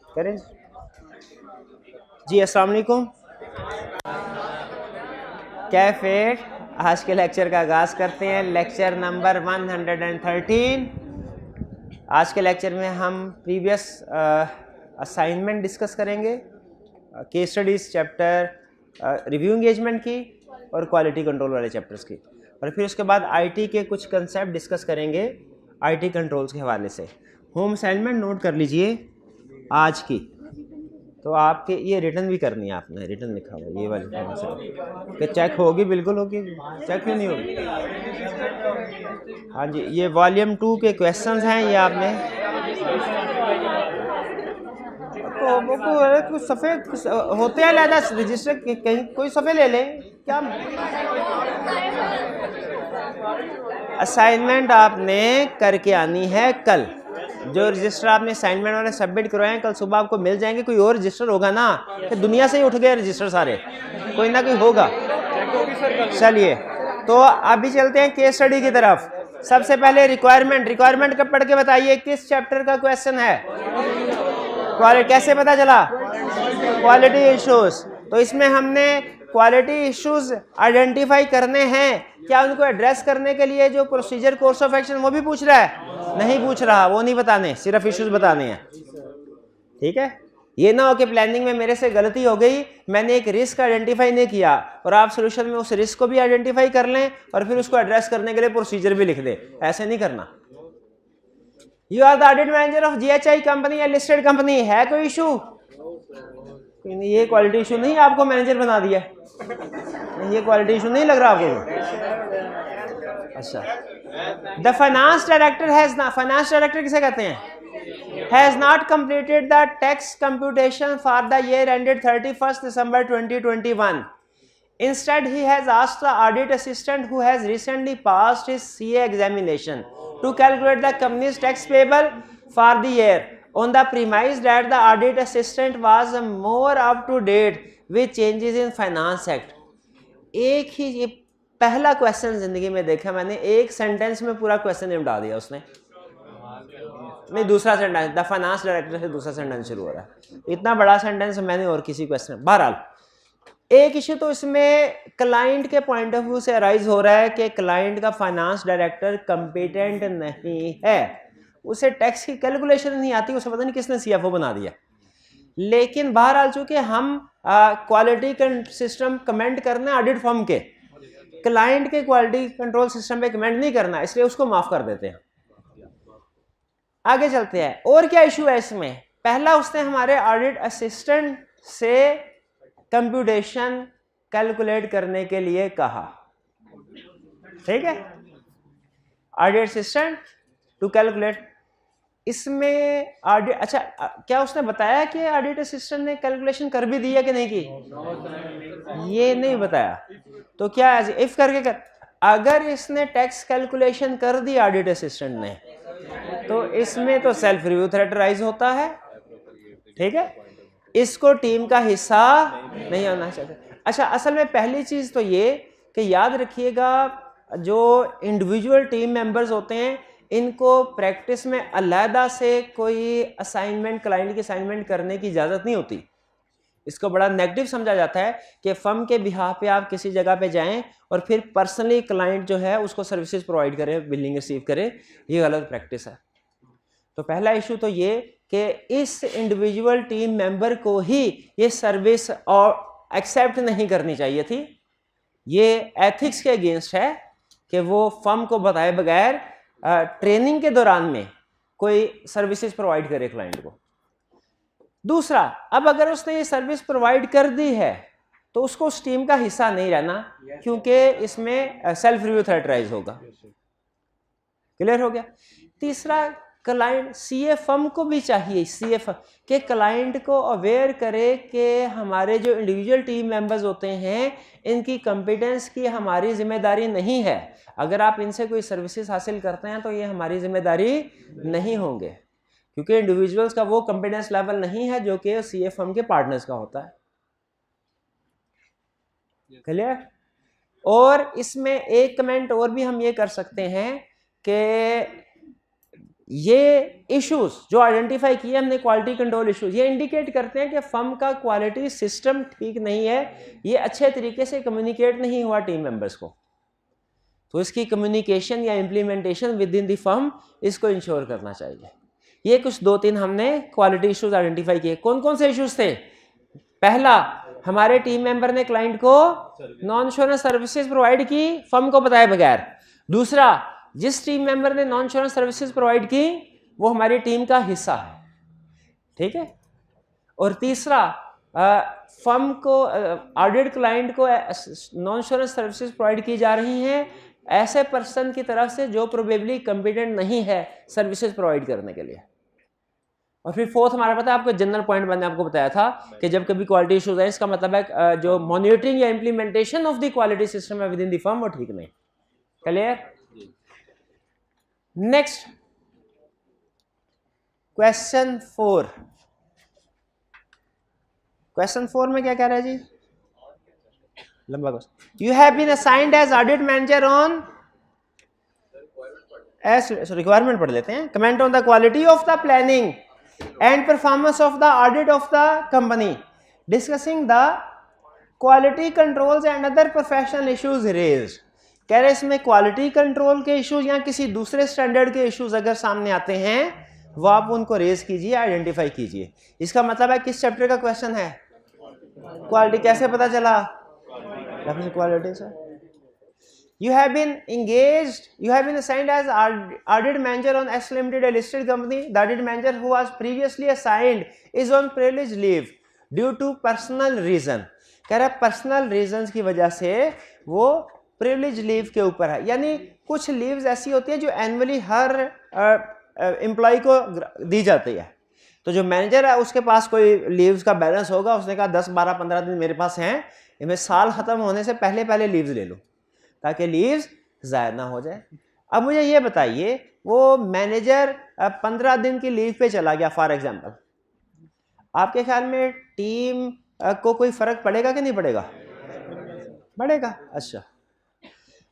करें जी। अस्सलाम वालेकुम। कैफेट आज के लेक्चर का आगाज़ करते हैं। Lecture number 113। आज के लेक्चर में हम प्रीवियस असाइनमेंट डिस्कस करेंगे, case studies chapter review engagement की और क्वालिटी कंट्रोल वाले चैप्टर्स की, और फिर उसके बाद आईटी के कुछ कंसेप्ट डिस्कस करेंगे आईटी कंट्रोल्स के हवाले से। होम असाइनमेंट नोट कर लीजिए आज की, तो आपके ये रिटर्न भी करनी है, आपने रिटर्न लिखा हुआ ये वाली होम असाइनमेंट कि चेक होगी, बिल्कुल होगी, चेक क्यों नहीं होगी। हाँ जी, ये वॉल्यूम 2 के क्वेश्चंस हैं, ये आपने तो कुछ सफ़े होते हैं लहदा रजिस्टर कहीं कोई सफ़े ले लें क्या। असाइनमेंट आपने करके आनी है कल। जो रजिस्टर आपने असाइनमेंट वाले सबमिट करवाए हैं कल सुबह आपको मिल जाएंगे। कोई और रजिस्टर होगा ना कि दुनिया से ही उठ गए रजिस्टर सारे, कोई ना कोई होगा। चलिए तो अभी चलते हैं केस स्टडी की तरफ। सबसे पहले रिक्वायरमेंट का पढ़ के बताइए किस चैप्टर का क्वेश्चन है। कैसे पता चला? Quality issues. तो इसमें हमने क्वालिटी इश्यूज आइडेंटिफाई करने हैं। क्या उनको एड्रेस करने के लिए जो प्रोसीजर कोर्स ऑफ एक्शन वो भी पूछ रहा है? नहीं पूछ रहा, वो नहीं बताने, सिर्फ इश्यूज बताने हैं। ठीक है, ये ना हो कि प्लानिंग में मेरे से गलती हो गई, मैंने एक रिस्क आइडेंटिफाई नहीं किया और आप सोल्यूशन में उस रिस्क को भी आइडेंटिफाई कर लें और फिर उसको एड्रेस करने के लिए प्रोसीजर भी लिख दें। ऐसे नहीं करना। You are the audit manager of GHI company या लिस्टेड कंपनी। है कोई इशू? ये क्वालिटी इशू नहीं, आपको मैनेजर बना दिया। ये क्वालिटी इशू नहीं लग रहा आपको? अच्छा, द फाइनेंस डायरेक्टर हैज ना, फाइनेंस डायरेक्टर किसे कहते हैं? Has not completed the tax computation for the year ended 31 December 2021. Instead, he has asked the audit assistant who has recently passed his CA examination to calculate the company's tax payable for the year on the premise that the audit assistant was more up to date with changes in Finance Act. एक ही ये पहला question जिंदगी में देखा मैंने, एक sentence में पूरा क्वेश्चन निपटा दिया उसने। नहीं, दूसरा सेंटेंस, द फाइनेंस डायरेक्टर से दूसरा सेंटेंस शुरू हो रहा है। इतना बड़ा सेंटेंस मैंने और किसी क्वेश्चन। बहरहाल एक इश्यू तो इसमें क्लाइंट के पॉइंट ऑफ व्यू से अराइज हो रहा है कि क्लाइंट का फाइनेंस डायरेक्टर कंपिटेंट नहीं है, उसे टैक्स की कैलकुलेशन नहीं आती, उसे पता नहीं किसने सीएफओ बना दिया। लेकिन बहरहाल चूंकि हम क्वालिटी सिस्टम कमेंट करना ऑडिट फर्म के, क्लाइंट के क्वालिटी कंट्रोल सिस्टम पे कमेंट नहीं करना, इसलिए उसको माफ कर देते हैं। आगे चलते हैं, और क्या इशू है इसमें। पहला, उसने हमारे ऑडिट असिस्टेंट से कंप्यूटेशन कैलकुलेट करने के लिए कहा। ठीक है, ऑडिट असिस्टेंट टू कैलकुलेट। इसमें ऑडिट, अच्छा क्या उसने बताया कि ऑडिट असिस्टेंट ने कैलकुलेशन कर भी दिया कि नहीं की? ये नहीं बताया। तो क्या इफ करके कर, अगर इसने टैक्स कैलकुलेशन कर दी ऑडिट असिस्टेंट ने, तो इसमें तो सेल्फ रिव्यू थ्रेट राइज होता है। ठीक है, इसको टीम का हिस्सा नहीं होना चाहिए। अच्छा, असल में पहली चीज तो ये कि याद रखिएगा, जो इंडिविजुअल टीम मेंबर्स होते हैं इनको प्रैक्टिस में अलहदा से कोई असाइनमेंट, क्लाइंट की असाइनमेंट करने की इजाजत नहीं होती। इसको बड़ा नेगेटिव समझा जाता है कि फर्म के बिहाफ पे आप किसी जगह पे जाएं और फिर पर्सनली क्लाइंट जो है उसको सर्विसेज प्रोवाइड करे, बिलिंग रिसीव करे। ये गलत प्रैक्टिस है। तो पहला इशू तो ये कि इस इंडिविजुअल टीम मेंबर को ही ये सर्विस और एक्सेप्ट नहीं करनी चाहिए थी। ये एथिक्स के अगेंस्ट है कि वो फर्म को बताए बगैर ट्रेनिंग के दौरान में कोई सर्विसेज प्रोवाइड करे क्लाइंट को। दूसरा, अब अगर उसने ये सर्विस प्रोवाइड कर दी है तो उसको उस टीम का हिस्सा नहीं रहना, क्योंकि इसमें सेल्फ रिव्यू थ्रेट राइज होगा। क्लियर हो गया। तीसरा, क्लाइंट सीए फर्म को भी चाहिए, सीए फर्म के क्लाइंट को अवेयर करे कि हमारे जो इंडिविजुअल टीम मेंबर्स होते हैं इनकी कंपिटेंस की हमारी जिम्मेदारी नहीं है। अगर आप इनसे कोई सर्विसेज हासिल करते हैं तो ये हमारी जिम्मेदारी नहीं होंगे, क्योंकि इंडिविजुअल्स का वो कंपिटेंस लेवल नहीं है जो कि सीए फर्म के पार्टनर्स का होता है। क्लियर। और इसमें एक कमेंट और भी हम ये कर सकते हैं कि ये इश्यूज जो आइडेंटिफाई किए हमने, क्वालिटी कंट्रोल इश्यूज, ये इंडिकेट करते हैं कि फर्म का क्वालिटी सिस्टम ठीक नहीं है, ये अच्छे तरीके से कम्युनिकेट नहीं हुआ टीम मेंबर्स को। तो इसकी कम्युनिकेशन या implementation with in the firm, इसको इंश्योर करना चाहिए। ये कुछ 2-3 हमने क्वालिटी इश्यूज आइडेंटिफाई किए। कौन कौन से इश्यूज थे? पहला, हमारे टीम मेंबर ने क्लाइंट को नॉन इंश्योरेंस सर्विसेज प्रोवाइड की फर्म को बताए बगैर। दूसरा, जिस टीम मेंबर ने नॉन इंश्योरेंस सर्विसेज प्रोवाइड की वो हमारी टीम का हिस्सा है, ठीक है। और तीसरा, फर्म को ऑडिट क्लाइंट को नॉन इंश्योरेंस सर्विसेज प्रोवाइड की जा रही हैं ऐसे पर्सन की तरफ से जो प्रोबेबली कॉम्पिटेंट नहीं है सर्विसेज प्रोवाइड करने के लिए। और फिर फोर्थ हमारा पता है आपको जनरल पॉइंट मैंने आपको बताया था कि जब कभी क्वालिटी इश्यूज है, इसका मतलब है जो मॉनिटरिंग या implementation of the quality system है विद इन द फर्म वो ठीक नहीं। क्लियर? Next question 4। क्वेश्चन 4 में क्या कह रहा है जी? लंबा question. You have been assigned as audit manager on as requirement पढ़ लेते हैं। Comment on the quality of the planning and performance of the audit of the company, discussing the quality controls and other professional issues raised। कह रहे इसमें quality control के issues या किसी दूसरे स्टैंडर्ड के इश्यूज अगर सामने आते हैं वो आप उनको रेज कीजिए, आइडेंटिफाई कीजिए। इसका मतलब है किस चैप्टर का क्वेश्चन है? क्वालिटी। कैसे पता चला? क्वालिटी से। You have been engaged, you have been assigned as audit manager on S Limited, a listed company. The audit manager who was previously assigned is on privilege leave due to personal reason। कह रहा है personal reasons की वजह से वो privilege leave के ऊपर है। यानी कुछ लीव्स ऐसी होती है जो एनुअली हर एम्प्लॉय को दी जाती है। तो जो मैनेजर है उसके पास कोई लीव्स का बैलेंस होगा, उसने कहा 10, 12, 15 दिन मेरे पास हैं, इनमें साल खत्म होने से पहले लीव्स ले लो ताकि लीव्स ज़ाया ना हो जाए। अब मुझे ये बताइए, वो मैनेजर 15 दिन की लीव पे चला गया फॉर एग्जांपल, आपके ख्याल में टीम को कोई फर्क पड़ेगा कि नहीं पड़ेगा? पड़ेगा। अच्छा,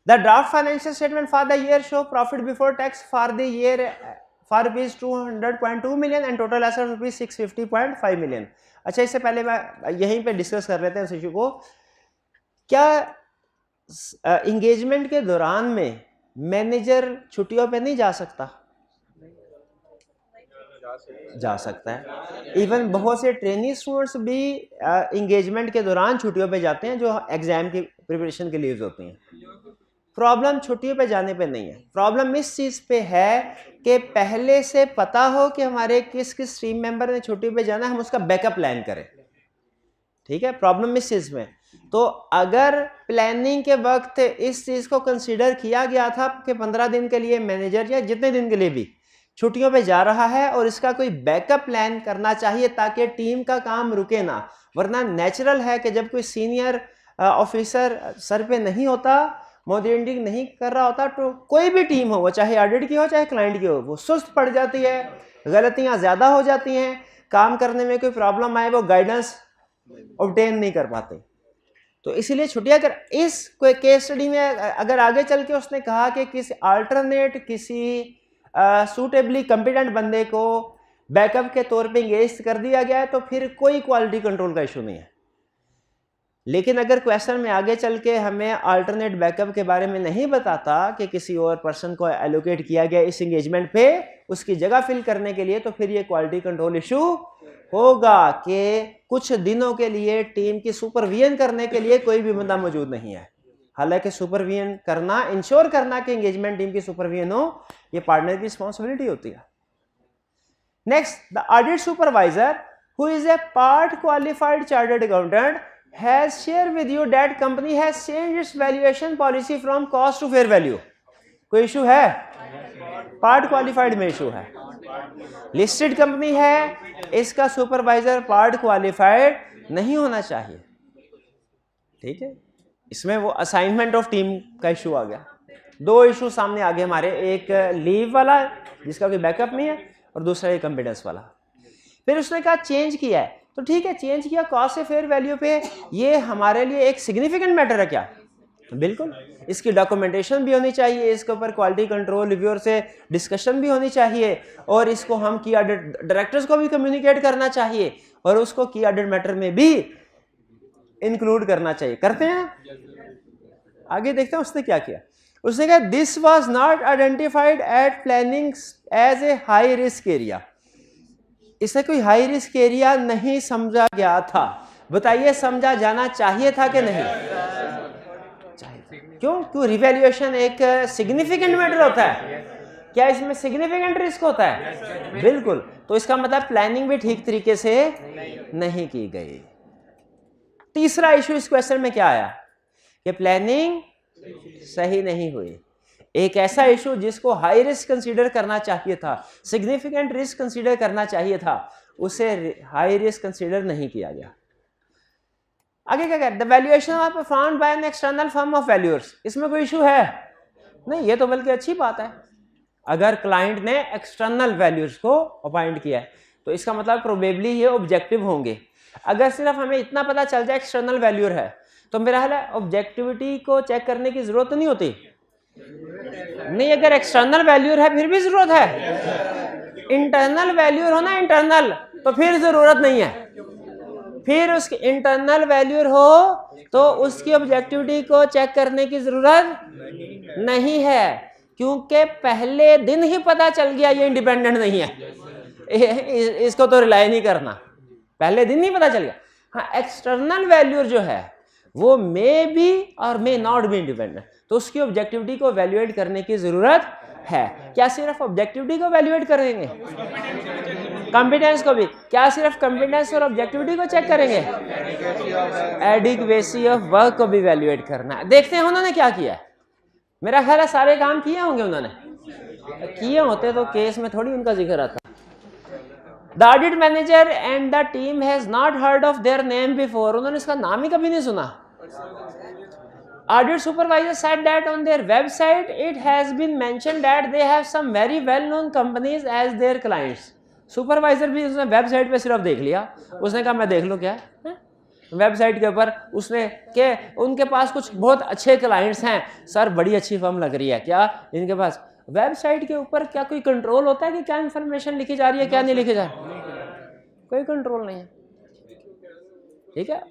the draft financial statement for the year show profit before tax for the year for rupees 200.2 million and total asset rupees 650.5 million. अच्छा, इससे पहले मैं यहीं पे डिस्कस कर लेते हैं उस इशू को। क्या इंगेजमेंट के दौरान में मैनेजर छुट्टियों पे नहीं जा सकता? जा सकता है। इवन बहुत से ट्रेनिंग स्टूडेंट्स भी इंगेजमेंट के दौरान छुट्टियों पे जाते हैं जो एग्जाम की प्रिपरेशन के लीव्स होती हैं। प्रॉब्लम छुट्टियों पे जाने पे नहीं है, प्रॉब्लम इस चीज़ पे है कि पहले से पता हो कि हमारे किस किस टीम मेंबर ने छुट्टी पे जाना है, हम उसका बैकअप प्लान करें। ठीक है, प्रॉब्लम इस चीज़ में। तो अगर प्लानिंग के वक्त इस चीज़ को कंसीडर किया गया था कि 15 दिन के लिए मैनेजर या जितने दिन के लिए भी छुट्टियों पे जा रहा है और इसका कोई बैकअप प्लान करना चाहिए ताकि टीम का काम रुके ना, वरना नेचुरल है कि जब कोई सीनियर ऑफिसर सर पे नहीं होता, मॉनिटरिंग नहीं कर रहा होता, तो कोई भी टीम हो, वो चाहे ऑडिट की हो चाहे क्लाइंट की हो, वो सुस्त पड़ जाती है, गलतियां ज़्यादा हो जाती हैं, काम करने में कोई प्रॉब्लम आए वो गाइडेंस ऑब्टेन नहीं कर पाते। तो इसीलिए छुट्टियां कर। इस कोई केस स्टडी में अगर आगे चल के उसने कहा कि किसी अल्टरनेट किसी सूटेबली कॉम्पिटेंट बंदे को बैकअप के तौर पे इंगेज कर दिया गया है तो फिर कोई क्वालिटी कंट्रोल का इशू नहीं है। लेकिन अगर क्वेश्चन में आगे चल के हमें अल्टरनेट बैकअप के बारे में नहीं बताता कि किसी और पर्सन को एलोकेट किया गया इस एंगेजमेंट पे उसकी जगह फिल करने के लिए, तो फिर ये क्वालिटी कंट्रोल इशू होगा कि कुछ दिनों के लिए टीम की सुपरविजन करने के लिए कोई भी बंदा मौजूद नहीं है। हालांकि सुपरविजन करना, इंश्योर करना कि एंगेजमेंट टीम की सुपरविजन हो, ये पार्टनर की रिस्पॉन्सिबिलिटी होती है। Next, the audit supervisor who is a part qualified chartered accountant has shared with you that company has changed its valuation policy from cost to fair value। कोई issue है? Part qualified में issue है। Listed company है, इसका supervisor part qualified नहीं होना चाहिए। ठीक है, इसमें वो असाइनमेंट ऑफ टीम का इशू आ गया। दो इशू सामने आ गए हमारे, एक लीव वाला जिसका कोई बैकअप नहीं है और दूसरा एक कंपिटेंस वाला। फिर उसने कहा चेंज किया है, तो ठीक है चेंज किया कॉस्ट से फेयर वैल्यू पे, ये हमारे लिए एक सिग्निफिकेंट मैटर है क्या? बिल्कुल, इसकी डॉक्यूमेंटेशन भी होनी चाहिए, इसके ऊपर क्वालिटी कंट्रोल रिव्यूअर से डिस्कशन भी होनी चाहिए, और इसको हम की ऑडिट डायरेक्टर्स को भी कम्युनिकेट करना चाहिए, और उसको की ऑडिट मैटर में भी इंक्लूड करना चाहिए। करते हैं? आगे देखते हैं उसने क्या किया। उसने कहा this was not identified at planning as a high risk area. इसे कोई हाई रिस्क एरिया नहीं समझा गया था। बताइए समझा जाना चाहिए था कि नहीं? क्यों रिवैल्यूएशन एक सिग्निफिकेंट मैटर होता है। क्या इसमें सिग्निफिकेंट रिस्क होता है? बिल्कुल। तो इसका मतलब प्लानिंग भी ठीक तरीके से नहीं की गई। तीसरा इशू इस क्वेश्चन में क्या आया कि प्लानिंग सही नहीं हुई। एक ऐसा इशू जिसको हाई रिस्क कंसीडर करना चाहिए था, सिग्निफिकेंट रिस्क कंसीडर करना चाहिए था, उसे हाई रिस्क कंसीडर नहीं किया गया। आगे क्या कहते हैं? The valuation are performed by an external firm of valuers. इसमें कोई इशू है नहीं, ये तो बल्कि अच्छी बात है। अगर क्लाइंट ने एक्सटर्नल वैल्यूअर्स को अपॉइंट किया है तो इसका मतलब प्रोबेबली ये ऑब्जेक्टिव होंगे। अगर सिर्फ हमें इतना पता चल जाए एक्सटर्नल वैल्यूअर है तो मेरा ख्याल है ऑब्जेक्टिविटी को चेक करने की जरूरत नहीं होती। नहीं, अगर एक्सटर्नल वैल्यूअर है फिर भी जरूरत है। इंटरनल वैल्यूअर हो ना, इंटरनल, तो फिर जरूरत नहीं है। फिर उसके इंटरनल वैल्यूअर हो तो उसकी ऑब्जेक्टिविटी को चेक करने की जरूरत नहीं है, क्योंकि पहले दिन ही पता चल गया ये इंडिपेंडेंट नहीं है। इसको तो रिलाई नहीं करना, पहले दिन ही पता चल गया। हाँ, एक्सटर्नल वैल्यूअर जो है वो मे बी और मे नॉट बी इंडिपेंडेंट, तो उसकी ऑब्जेक्टिविटी को वैल्यूएट करने की जरूरत है। क्या सिर्फ ऑब्जेक्टिविटी को वैल्यूएट करेंगे? कॉम्पिटेंस को भी? क्या सिर्फ कॉम्पिटेंस और ऑब्जेक्टिविटी को चेक करेंगे? एडिक्वेसी ऑफ वर्क को भी वैल्यूएट करना है। देखते हैं उन्होंने क्या किया है। मेरा ख्याल है सारे काम किए होंगे उन्होंने, किए होते तो केस में थोड़ी उनका जिक्र आता। The audit manager and the team has not heard of their name before. उन्होंने इसका नाम ही कभी नहीं सुना। Audit supervisor said that on their website it has been mentioned that they have some very well known companies as their clients. Supervisor भी उसने website पे सिर्फ देख लिया, उसने कहा मैं देख लूं क्या है? वेबसाइट के ऊपर उसने के उनके पास कुछ बहुत अच्छे क्लाइंट्स हैं सर, बड़ी अच्छी फर्म लग रही है। क्या इनके पास वेबसाइट के ऊपर क्या कोई कंट्रोल होता है कि क्या इंफॉर्मेशन लिखी जा रही है क्या नहीं लिखी जा रही? कोई कंट्रोल नहीं है। ठीक है,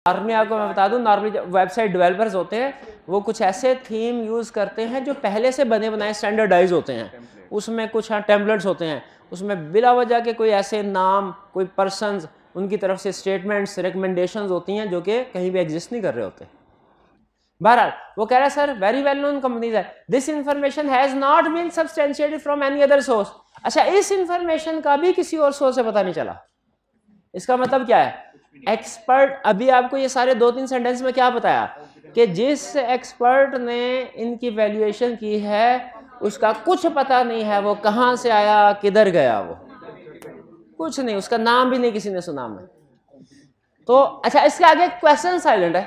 नॉर्मली आपको मैं बता दूं, नॉर्मली वेबसाइट डेवलपर्स होते हैं वो कुछ ऐसे थीम यूज़ करते हैं जो पहले से बने बनाए स्टैंडर्डाइज होते हैं। उसमें कुछ टेम्पलेट्स होते हैं, उसमें बिला वजह के कोई ऐसे नाम, कोई पर्सन्स, उनकी तरफ से स्टेटमेंट्स, रिकमेंडेशंस होती हैं जो कि कहीं भी एग्जिस्ट नहीं कर रहे होते। बहरहाल वो कह रहा है sir very well known companies है, this information has not been substantiated from any other source. अच्छा, इस इंफॉर्मेशन का भी किसी और सोर्स से पता नहीं चला। इसका मतलब क्या है? एक्सपर्ट, अभी आपको ये सारे 2-3 सेंटेंस में क्या बताया कि जिस एक्सपर्ट ने इनकी वैल्यूएशन की है उसका कुछ पता नहीं है, वो कहां से आया, किधर गया, वो कुछ नहीं, उसका नाम भी नहीं किसी ने सुना में। तो अच्छा, इसके आगे क्वेश्चन साइलेंट है,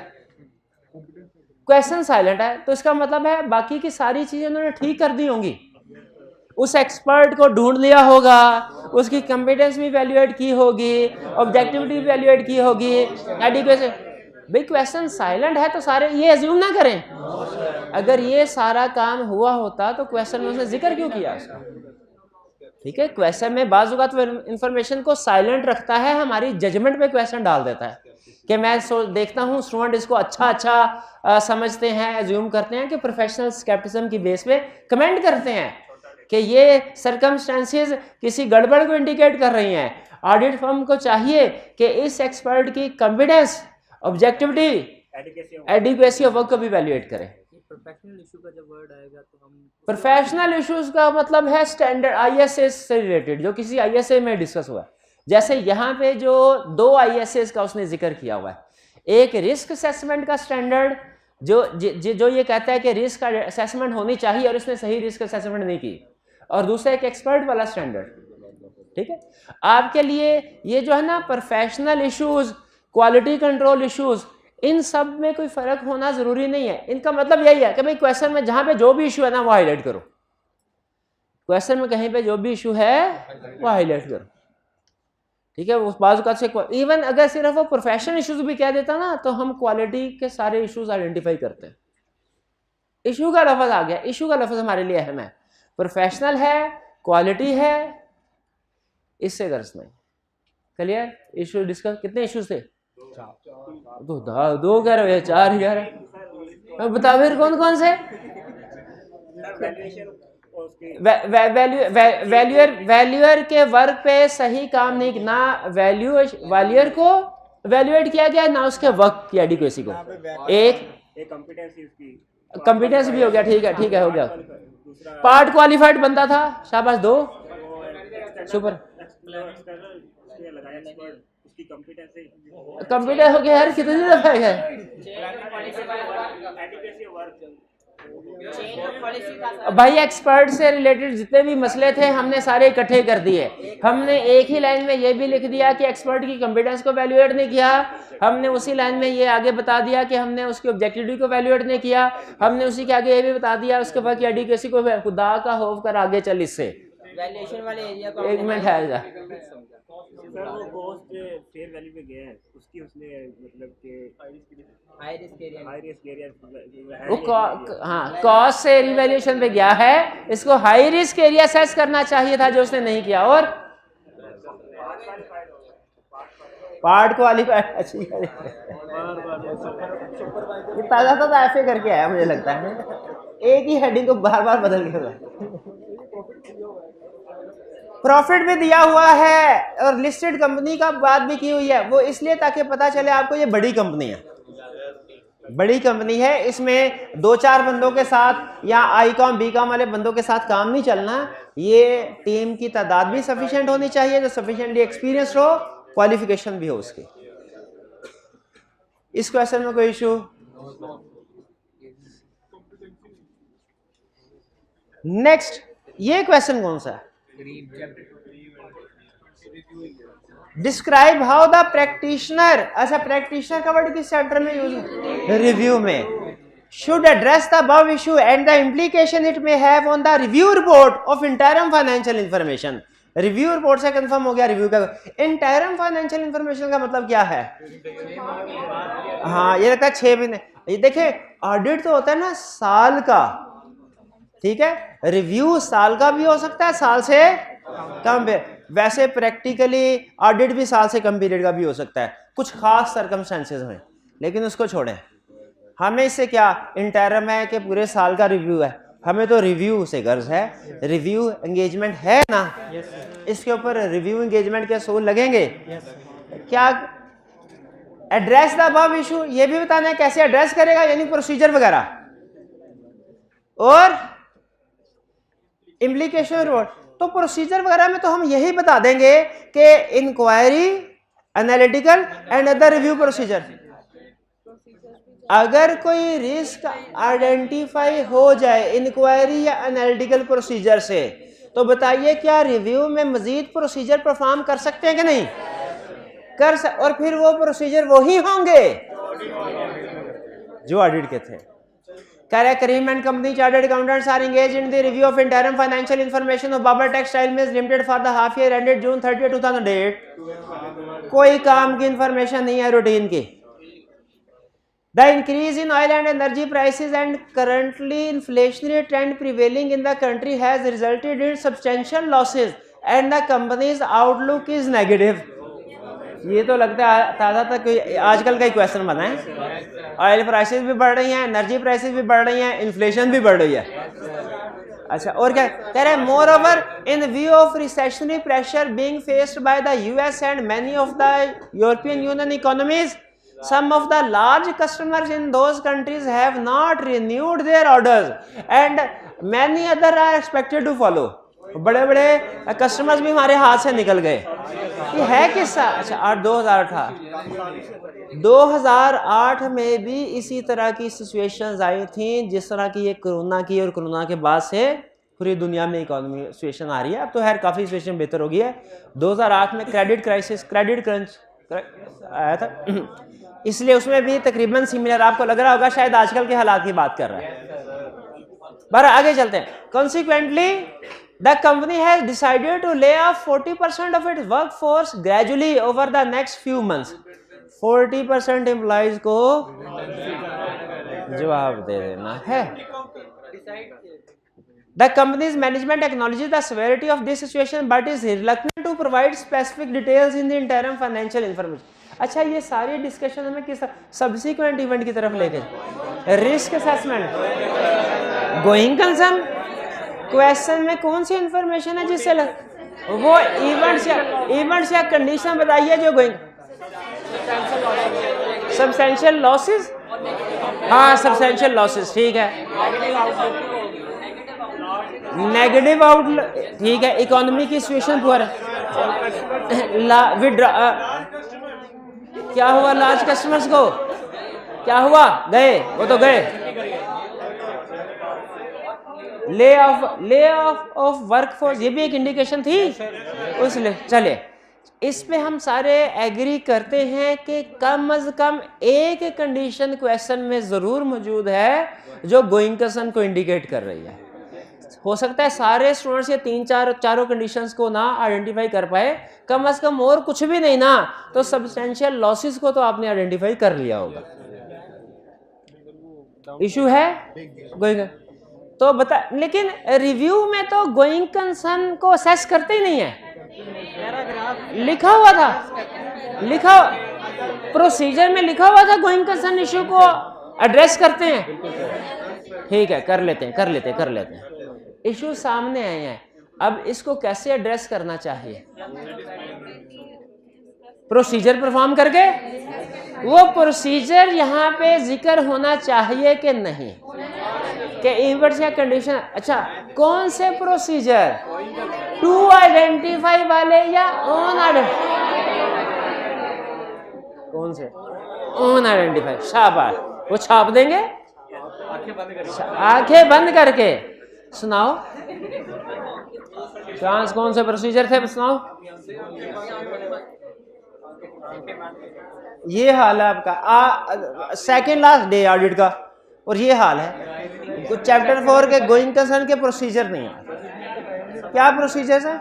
क्वेश्चन साइलेंट है, तो इसका मतलब है बाकी की सारी चीजें उन्होंने ठीक कर दी होंगी। उस एक्सपर्ट को ढूंढ लिया होगा, उसकी कॉम्पिटेंस भी वैल्यूएट की होगी, ऑब्जेक्टिविटी भी वैल्यूएट की होगी, एडिक्वेसी। भाई क्वेश्चन साइलेंट है तो सारे ये अज्यूम ना करें। अगर ये सारा काम हुआ होता तो क्वेश्चन में उसने जिक्र क्यों किया उसका? ठीक है, क्वेश्चन में बाज़ औक़ात इंफॉर्मेशन को साइलेंट रखता है, हमारी जजमेंट पे क्वेश्चन डाल देता है कि मैं देखता हूँ स्टूडेंट इसको अच्छा समझते हैं, अज्यूम करते हैं कि प्रोफेशनल स्केप्टिसिज्म की बेस पे कमेंट करते हैं कि ये सर्कमस्टेंसेस किसी गड़बड़ को इंडिकेट कर रही हैं। ऑडिट फर्म को चाहिए कि इस एक्सपर्ट की competence, objectivity, adequacy of work को भी वैल्यूएट करें। प्रोफेशनल इशू का जब वर्ड आएगा तो हम प्रोफेशनल इश्यूज का मतलब है स्टैंडर्ड आईएसए से रिलेटेड, जो किसी आईएसए में डिस्कस हुआ है। जैसे यहाँ पे जो 2 आईएसए का उसने जिक्र किया हुआ है, एक रिस्क असेसमेंट का स्टैंडर्ड जो ये कहता है कि रिस्क असेसमेंट होनी चाहिए और इसने सही रिस्क असेसमेंट नहीं की, और दूसरा एक एक्सपर्ट वाला स्टैंडर्ड। ठीक है, आपके लिए ये जो है ना professional issues, quality control issues, इन सब में कोई फर्क होना जरूरी नहीं है। इनका मतलब यही है कि भाई क्वेश्चन में जहां पे जो भी इशू है ना वो हाईलाइट करो, क्वेश्चन में कहीं पे जो भी इशू है वो हाईलाइट करो। ठीक है, उस बाजू का से इवन अगर सिर्फ वो प्रोफेशनल इश्यूज भी कह देता ना तो हम क्वालिटी के सारे इश्यूज आइडेंटिफाई करते हैं। इशू का लफ्ज आ गया, इशू का लफ्ज हमारे लिए अहम है, प्रोफेशनल है, क्वालिटी है, इससे गर्ज नहीं। क्लियर? इशू डिस्कस, कितने इश्यूज थे? दो कह रहे हो, चार ही कह रहे, बता फिर कौन कौन से? वैल्यूअर के वर्क पे सही काम नहीं ना, वैल्यूअर को वैल्यूएट किया गया ना उसके वर्क की एडिक्वेसी को। एक कॉम्पिटेंस भी हो गया, ठीक है हो गया। पार्ट क्वालिफाइड बंदा था, शाबाश, 2 सुपर। कंप्यूटर हो गया यार, कितनी दफा है? भाई एक्सपर्ट से रिलेटेड जितने भी मसले थे हमने सारे इकट्ठे कर दिए। हमने एक ही लाइन में ये भी लिख दिया कि एक्सपर्ट की कॉम्पिटेंस को वैल्यूएट नहीं किया, हमने उसी लाइन में ये आगे बता दिया कि हमने उसकी ऑब्जेक्टिविटी को वैल्यूएट नहीं किया, हमने उसी के आगे ये भी बता दिया उसके बाद की एडिक्वेसी को खुदा का खौफ कर आगे चल इससे। वैल्यूएशन वाले एरिया को एक मिनट है सर, वो कॉस्ट फेयर वैल्यू पे गया है, उसकी उसने मतलब कि हाई रिस्क एरिया वो हाँ कॉस्ट से रिवैल्यूएशन पे गया है, इसको हाई रिस्क एरिया सेस करना चाहिए था जो उसने नहीं किया। और पार्ट क्वालिफाइड अच्छी ताजा ताजा ऐसे करके आया मुझे लगता है, एक ही हेडिंग को बार बार बदल के। प्रॉफिट भी दिया हुआ है और लिस्टेड कंपनी का बात भी की हुई है, वो इसलिए ताकि पता चले आपको ये बड़ी कंपनी है, बड़ी कंपनी है, इसमें 2-4 बंदों के साथ या आई.कॉम बी.कॉम वाले बंदों के साथ काम नहीं चलना, ये टीम की तादाद भी सफिशिएंट होनी चाहिए, जो सफिशिएंटली एक्सपीरियंस हो, क्वालिफिकेशन भी हो उसकी। इस क्वेश्चन में कोई इशू? नेक्स्ट, ये क्वेश्चन कौन सा है? डिस्क्राइब हाउ द प्रैक्टिशनर, अच्छा प्रैक्टिशनर का वर्ड किस चैप्टर में यूज है? रिव्यू में। Should address the above issue and the implication it may have on the review report of interim financial information. Review report से कंफर्म हो गया review का। इंटरम फाइनेंशियल इंफॉर्मेशन का मतलब क्या है? हाँ ये लगता है 6 महीने। ये देखिए ऑडिट तो होता है ना साल का, ठीक है, रिव्यू साल का भी हो सकता है, साल से कम। वैसे प्रैक्टिकली ऑडिट भी साल से कम पीरियड का भी हो सकता है कुछ खास सर्कमस्टेंसेस में, लेकिन उसको छोड़ें। हमें इससे क्या इंटरम है कि पूरे साल का रिव्यू है, हमें तो रिव्यू से गर्ज है, रिव्यू एंगेजमेंट है ना, इसके ऊपर रिव्यू एंगेजमेंट के असूल लगेंगे। क्या एड्रेस द अबव इशू, ये भी बताना है कैसे एड्रेस करेगा, यानी प्रोसीजर वगैरह, और इम्प्लीकेशन रिपोर्ट। तो प्रोसीजर वगैरह में तो हम यही बता देंगे कि inquiry, analytical and other review procedure. अगर कोई रिस्क आइडेंटिफाई हो जाए इंक्वायरी या एनालिटिकल प्रोसीजर से, तो बताइए क्या रिव्यू में मजीद प्रोसीजर परफॉर्म कर सकते हैं कि नहीं और फिर वो प्रोसीजर वही होंगे जो ऑडिट के थे। Karim and Company Chartered Accountants are engaged in the review of interim financial information of Babar Textile Mills Limited for the half year ended June 30, 2008। कोई काम की इंफॉर्मेशन नहीं है रूटीन की। The increase in oil and energy prices and currently inflationary trend prevailing in the country has resulted in substantial losses and the company's outlook is negative। ये तो लगता है ताज़ा तक कोई आजकल का ही क्वेश्चन बना है। ऑयल प्राइसेस भी बढ़ रही हैं, एनर्जी प्राइसेस भी बढ़ रही हैं, इन्फ्लेशन भी बढ़ रही है। अच्छा और क्या कह रहे हैं? More over in view of recessionary pressure being faced by the US and many of the European union economies, some of the large customers in those countries have not renewed their orders and many other are expected to follow। बड़े बड़े customers भी हमारे हाथ से निकल गए। ये है किस्सा। अच्छा 2008 में भी इसी तरह की सिचुएशंस आई थी जिस तरह की ये कोरोना की, और कोरोना के बाद से पूरी दुनिया में इकोनॉमी सिचुएशन आ रही है। अब तो खैर काफ़ी सिचुएशन बेहतर हो गई है। 2008 में क्रेडिट क्राइसिस, क्रेडिट क्रंच आया था, इसलिए उसमें भी तकरीबन सिमिलर आपको लग रहा होगा शायद आजकल के हालात की बात कर रहा है। बारह आगे चलते हैं। Consequently The company has decided to lay off 40% of its workforce gradually over the next few months. 40% employees को जवाब दे देना है. The company's management acknowledges the severity of this situation but is reluctant to provide specific details in the interim financial information. अच्छा, ये सारी discussion हमें किस subsequent event की तरफ ले गए. Risk assessment, going concern, question में कौन सी इंफॉर्मेशन है जिससे वो इवेंट्स या कंडीशन बताइए जो गोइंग. सब्सटेंशियल लॉसेस, हाँ सब्सटेंशियल लॉसेस, ठीक है. नेगेटिव आउटलुक, ठीक है. इकोनॉमी की सिचुएशन पुअर है. विड्रॉ, क्या हुआ लार्ज कस्टमर्स को, क्या हुआ, गए, वो तो गए. ले ऑफ ऑफ वर्कफोर्स, ये भी एक इंडिकेशन थी उस. चले, इस पे हम सारे एग्री करते हैं कि कम अज कम एक कंडीशन क्वेश्चन में जरूर मौजूद है जो गोइंग कंसर्न को इंडिकेट कर रही है. हो सकता है सारे स्टूडेंट्स ये चारों कंडीशंस को ना आइडेंटिफाई कर पाए, कम से कम और कुछ भी नहीं ना तो सब्सटेंशियल लॉसेस को तो आपने आइडेंटिफाई कर लिया होगा. इशू है गोइंग, तो बता. लेकिन रिव्यू में तो गोइंग कंसर्न को असेस करते ही नहीं है. लिखा हुआ था, प्रोसीजर में लिखा हुआ था गोइंग कंसर्न इशू को एड्रेस करते हैं. ठीक है, कर लेते हैं. इशू सामने आए हैं, अब इसको कैसे एड्रेस करना चाहिए? प्रोसीजर परफॉर्म करके. वो प्रोसीजर यहाँ पे जिक्र होना चाहिए कि नहीं कि इवेंट्स या कंडीशन. अच्छा, कौन से प्रोसीजर, टू आइडेंटिफाई वाले या ऑन कौन से? On identify. शाबाश, वो छाप देंगे. आंखें बंद करके सुनाओ. चांस कौन से प्रोसीजर थे, सुनाओ. ये हाल है आपका सेकेंड लास्ट डे ऑडिट का, और ये हाल है. तो चैप्टर 4 के गोइंग कंसर्न के प्रोसीजर नहीं है. क्या प्रोसीजर है?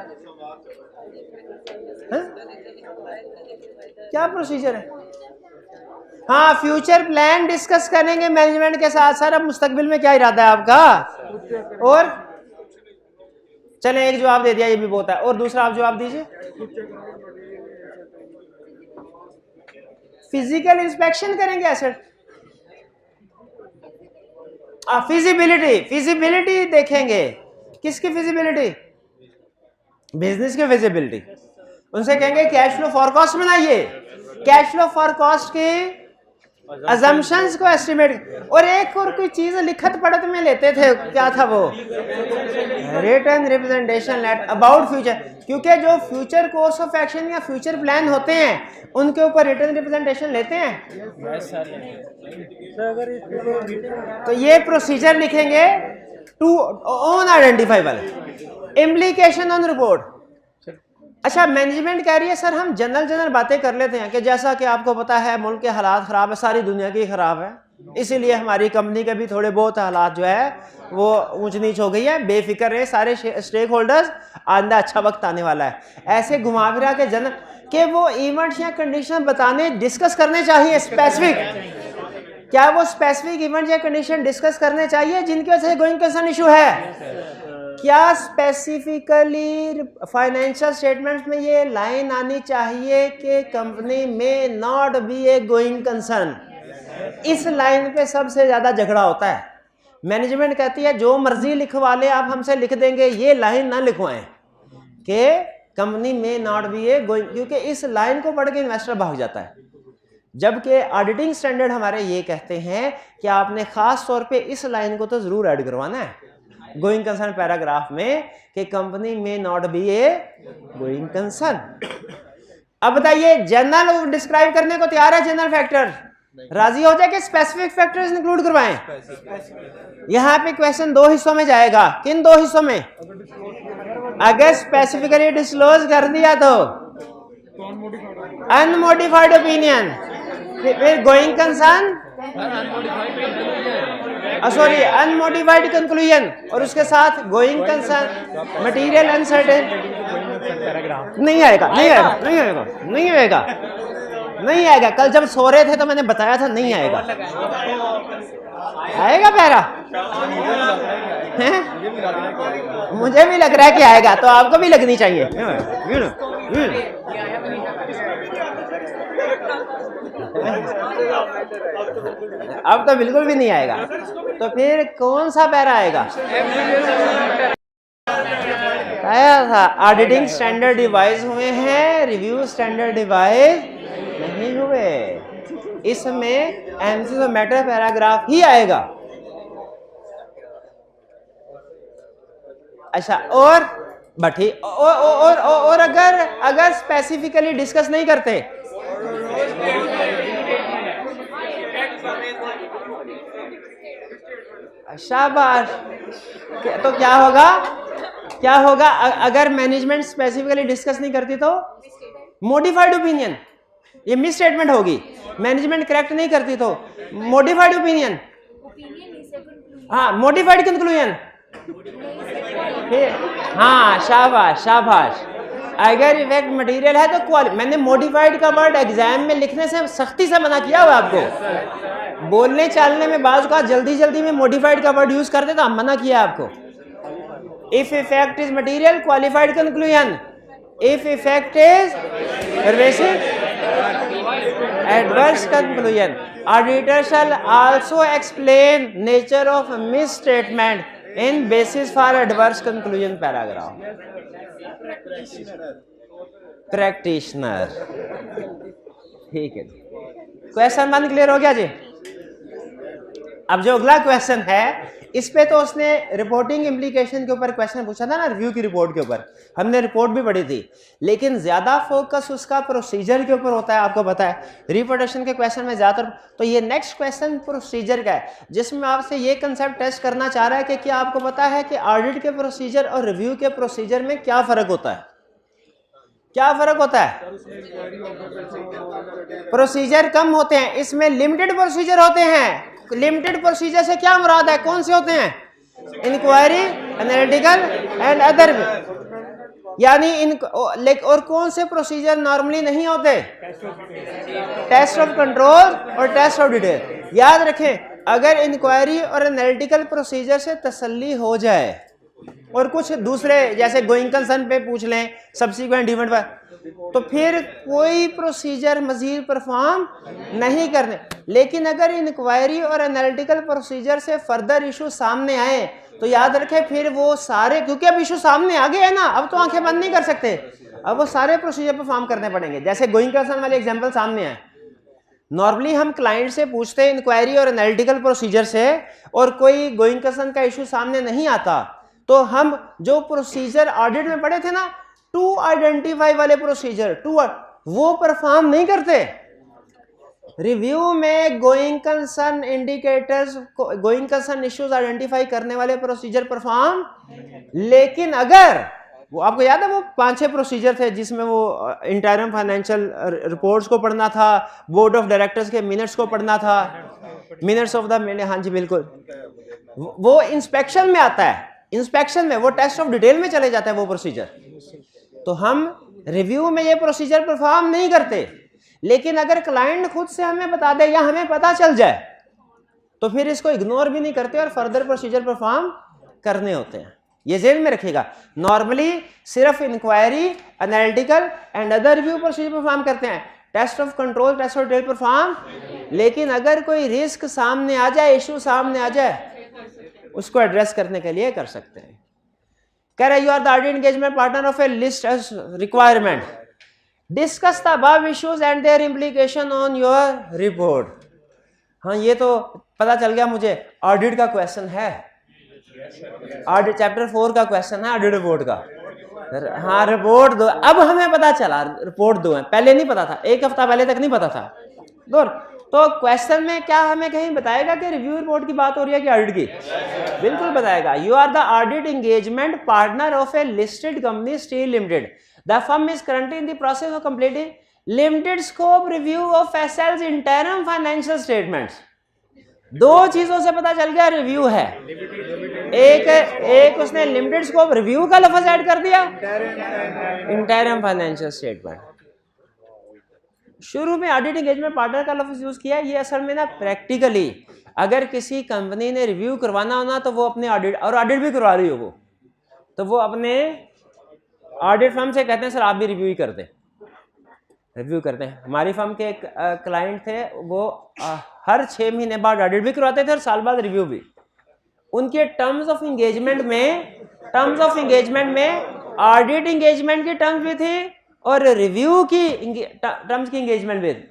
क्या प्रोसीजर है? हाँ, फ्यूचर प्लान डिस्कस करेंगे मैनेजमेंट के साथ. सर अब मुस्तकबिल में क्या इरादा है आपका? और चले, एक जवाब दे दिया, ये भी बहुत है. और दूसरा आप जवाब दीजिए. फिजिकल इंस्पेक्शन करेंगे एसेट. फिजिबिलिटी देखेंगे. किसकी फिजिबिलिटी? बिजनेस की फिजिबिलिटी. उनसे कहेंगे कैश फ्लो फॉरकास्ट बनाइए. कैश फ्लो फॉरकास्ट के अजम्पशंस को एस्टिमेट. और एक और कोई चीज लिखत पढ़त में लेते थे, क्या था वो? Written representation let about future. क्योंकि जो फ्यूचर कोर्स ऑफ एक्शन या फ्यूचर प्लान होते हैं उनके ऊपर रिटन रिप्रेजेंटेशन लेते हैं. तो ये प्रोसीजर लिखेंगे टू ऑन आइडेंटिफाई वाले. Implication on report. अच्छा, मैनेजमेंट कह रही है सर हम जनरल बातें कर लेते हैं कि जैसा कि आपको पता है मुल्क के हालात ख़राब है, सारी दुनिया की ख़राब है, इसीलिए हमारी कंपनी के भी थोड़े बहुत हालात जो है वो ऊंच नीच हो गई है. बेफिक्र रहे सारे स्टेक होल्डर्स, आंदा अच्छा वक्त आने वाला है. ऐसे घुमा फिरा के जनरल के वो इवेंट्स या कंडीशन बताने डिस्कस करने चाहिए स्पेसिफिक. क्या वो स्पेसिफिक इवेंट या कंडीशन डिस्कस करने चाहिए जिनकी वजह से गोइंग कंसर्न इशू है? क्या स्पेसिफिकली फाइनेंशियल स्टेटमेंट्स में ये लाइन आनी चाहिए कि कंपनी में not be A going concern? इस लाइन पे सबसे ज्यादा झगड़ा होता है. मैनेजमेंट कहती है जो मर्जी लिखवा ले आप हमसे लिख देंगे, ये लाइन ना लिखवाएं कि कंपनी में नॉट बी ए गोइंग, क्योंकि इस लाइन को पढ़ के इन्वेस्टर भाग जाता है. जबकि ऑडिटिंग स्टैंडर्ड हमारे ये कहते हैं कि आपने खास तौर पे इस लाइन को तो जरूर ऐड करवाना है गोइंग कंसर्न पैराग्राफ में कि कंपनी में not be A going concern. अब बताइए, जनरल डिस्क्राइब करने को तैयार है? जनरल फैक्टर राजी हो जाए कि स्पेसिफिक फैक्टर्स इंक्लूड करवाएं? यहाँ पे क्वेश्चन दो हिस्सों में जाएगा. किन दो हिस्सों में? अगर स्पेसिफिकली डिस्क्लोज कर दिया तो अनमोडिफाइड ओपिनियन, फिर going concern sorry unmodified conclusion, और उसके साथ गोइंग कंसर्न मटेरियल अनसर्टेन नहीं आएगा, नहीं आएगा, नहीं आएगा, नहीं आएगा, नहीं आएगा। कल जब सो रहे थे तो मैंने बताया था नहीं आएगा। आएगा पैरा हैं? मुझे भी लग रहा है कि आएगा, तो आपको भी लगनी चाहिए। अब तो बिल्कुल भी नहीं आएगा। तो फिर कौन सा पैरा आएगा? आया था ऑडिटिंग स्टैंडर्ड डिवाइस हुए हैं, रिव्यू स्टैंडर्ड डिवाइस नहीं हुए। इसमें एमसीक्यू मैटर पैराग्राफ ही आएगा। अच्छा, और बठी और अगर स्पेसिफिकली डिस्कस नहीं करते, शाबाश, तो क्या होगा? क्या होगा अगर मैनेजमेंट स्पेसिफिकली डिस्कस नहीं करती तो? मॉडिफाइड ओपिनियन, ये मिस स्टेटमेंट होगी। मैनेजमेंट करेक्ट नहीं करती तो मॉडिफाइड ओपिनियन, हाँ मॉडिफाइड कंक्लूजन। हाँ शाबाश शाबाश। अगर इफेक्ट मटेरियल है तो मैंने मॉडिफाइड का वर्ड एग्जाम में लिखने से सख्ती से मना किया हुआ आपको। बोलने चालने में बाज़ का जल्दी में मॉडिफाइड का वर्ड यूज कर देता, मना किया आपको। If effect is material qualified conclusion, if effect is pervasive adverse conclusion. Auditor shall also explain nature of misstatement in basis for adverse conclusion paragraph. Practitioner, ठीक है। क्वेश्चन 1 क्लियर हो गया जी। अब जो अगला क्वेश्चन है, इस पे तो उसने रिपोर्टिंग इम्प्लीकेशन के ऊपर क्वेश्चन पूछा था ना, रिव्यू की रिपोर्ट के ऊपर। हमने रिपोर्ट भी पढ़ी थी, लेकिन ज्यादा फोकस उसका प्रोसीजर के ऊपर होता है, आपको पता है। रिपोर्टेशन के क्वेश्चन में ज्यादातर, तो ये नेक्स्ट क्वेश्चन प्रोसीजर का है, जिसमें आपसे ये कंसेप्ट टेस्ट करना चाह रहा है कि क्या आपको पता है कि ऑडिट के प्रोसीजर और रिव्यू के प्रोसीजर में क्या फर्क होता है? क्या फर्क होता है? प्रोसीजर कम होते हैं, इसमें लिमिटेड प्रोसीजर होते हैं। लिमिटेड प्रोसीजर से क्या मुराद है? कौन से होते हैं? Inquiry, analytical and other. यानी और कौन से प्रोसीजर नॉर्मली नहीं होते? टेस्ट ऑफ कंट्रोल और टेस्ट ऑफ डिटेल। याद रखें, अगर इंक्वायरी और एनालिटिकल प्रोसीजर से तसल्ली हो जाए और कुछ दूसरे जैसे गोइंग कंसर्न पे पूछ लें, सब्सिक्वेंट इवेंट पर, तो फिर कोई प्रोसीजर मजीद परफॉर्म नहीं करने। लेकिन अगर इंक्वायरी और एनालिटिकल प्रोसीजर से फर्दर इशू सामने आए तो याद रखें फिर वो सारे, क्योंकि अब इशू सामने आ गए हैं ना, अब तो आंखें बंद नहीं कर सकते, अब वो सारे प्रोसीजर परफॉर्म करने पड़ेंगे। जैसे गोइंग कंसर्न वाले एग्जांपल सामने आए, नॉर्मली हम क्लाइंट से पूछते हैं इंक्वायरी और एनालिटिकल प्रोसीजर से, और कोई गोइंग कंसर्न का इशू सामने नहीं आता, तो हम जो प्रोसीजर ऑडिट में पढ़े थे ना, टू आइडेंटिफाई वाले प्रोसीजर, वो परफॉर्म नहीं करते। रिव्यू में going concern indicators, going concern issues identify करने वाले प्रोसीजर परफॉर्म, लेकिन अगर वो आपको याद है वो 5-6 प्रोसीजर थे जिसमें वो इंटरम फाइनेंशियल रिपोर्ट्स को पढ़ना था, बोर्ड ऑफ डायरेक्टर्स के मिनट्स को पढ़ना था, मिनट्स ऑफ द, हाँ जी बिल्कुल, वो इंस्पेक्शन में आता है, इंस्पेक्शन में वो टेस्ट ऑफ डिटेल में चले जाता है वो प्रोसीजर। तो हम रिव्यू में ये प्रोसीजर परफॉर्म नहीं करते, लेकिन अगर क्लाइंट खुद से हमें बता दे या हमें पता चल जाए तो फिर इसको इग्नोर भी नहीं करते और फर्दर प्रोसीजर परफॉर्म करने होते हैं। ये ज़हन में रखिएगा। नॉर्मली सिर्फ inquiry, analytical and other review procedure perform करते हैं, test of control, test of detail perform, लेकिन अगर कोई रिस्क सामने आ जाए, इशू सामने आ जाए, उसको एड्रेस करने के लिए कर सकते हैं। कह रहे you are the audit engagement partner of a list as requirement, discuss the above issues and their implication on your report. हाँ ये तो पता चल गया मुझे, ऑडिट का क्वेश्चन है, ऑडिट चैप्टर 4 का क्वेश्चन है ऑडिट रिपोर्ट का। हाँ रिपोर्ट दो, अब हमें पता चला रिपोर्ट दो है, पहले नहीं पता था, एक हफ्ता पहले तक नहीं पता था। तो क्वेश्चन में क्या हमें कहीं बताएगा कि रिव्यू रिपोर्ट की बात हो रही है कि ऑडिट की? बिल्कुल बताएगा। You are the audit engagement partner of a listed company steel limited, the firm is currently in the process of completing limited scope review of SL's interim financial statements. दो चीजों से पता चल गया रिव्यू है। एक उसने लिमिटेड स्कोप रिव्यू का लफ्ज ऐड कर दिया, इंटरिम फाइनेंशियल स्टेटमेंट। शुरू में ऑडिट एंगेजमेंट पार्टनर का लफ्ज यूज किया। ये असल में ना प्रैक्टिकली अगर किसी कंपनी ने रिव्यू करवाना हो ना तो वो अपने ऑडिट भी करवा रही हो वो, तो वो अपने ऑडिट फर्म से कहते हैं सर आप भी रिव्यू ही कर दें, रिव्यू करते हैं। हमारी फर्म के एक क्लाइंट थे, वो हर 6 महीने बाद ऑडिट भी करवाते थे और साल बाद रिव्यू भी। उनके टर्म्स ऑफ एंगेजमेंट में ऑडिट एंगेजमेंट की टर्म्स भी थी और रिव्यू की टर्म्स की एंगेजमेंट भी थी।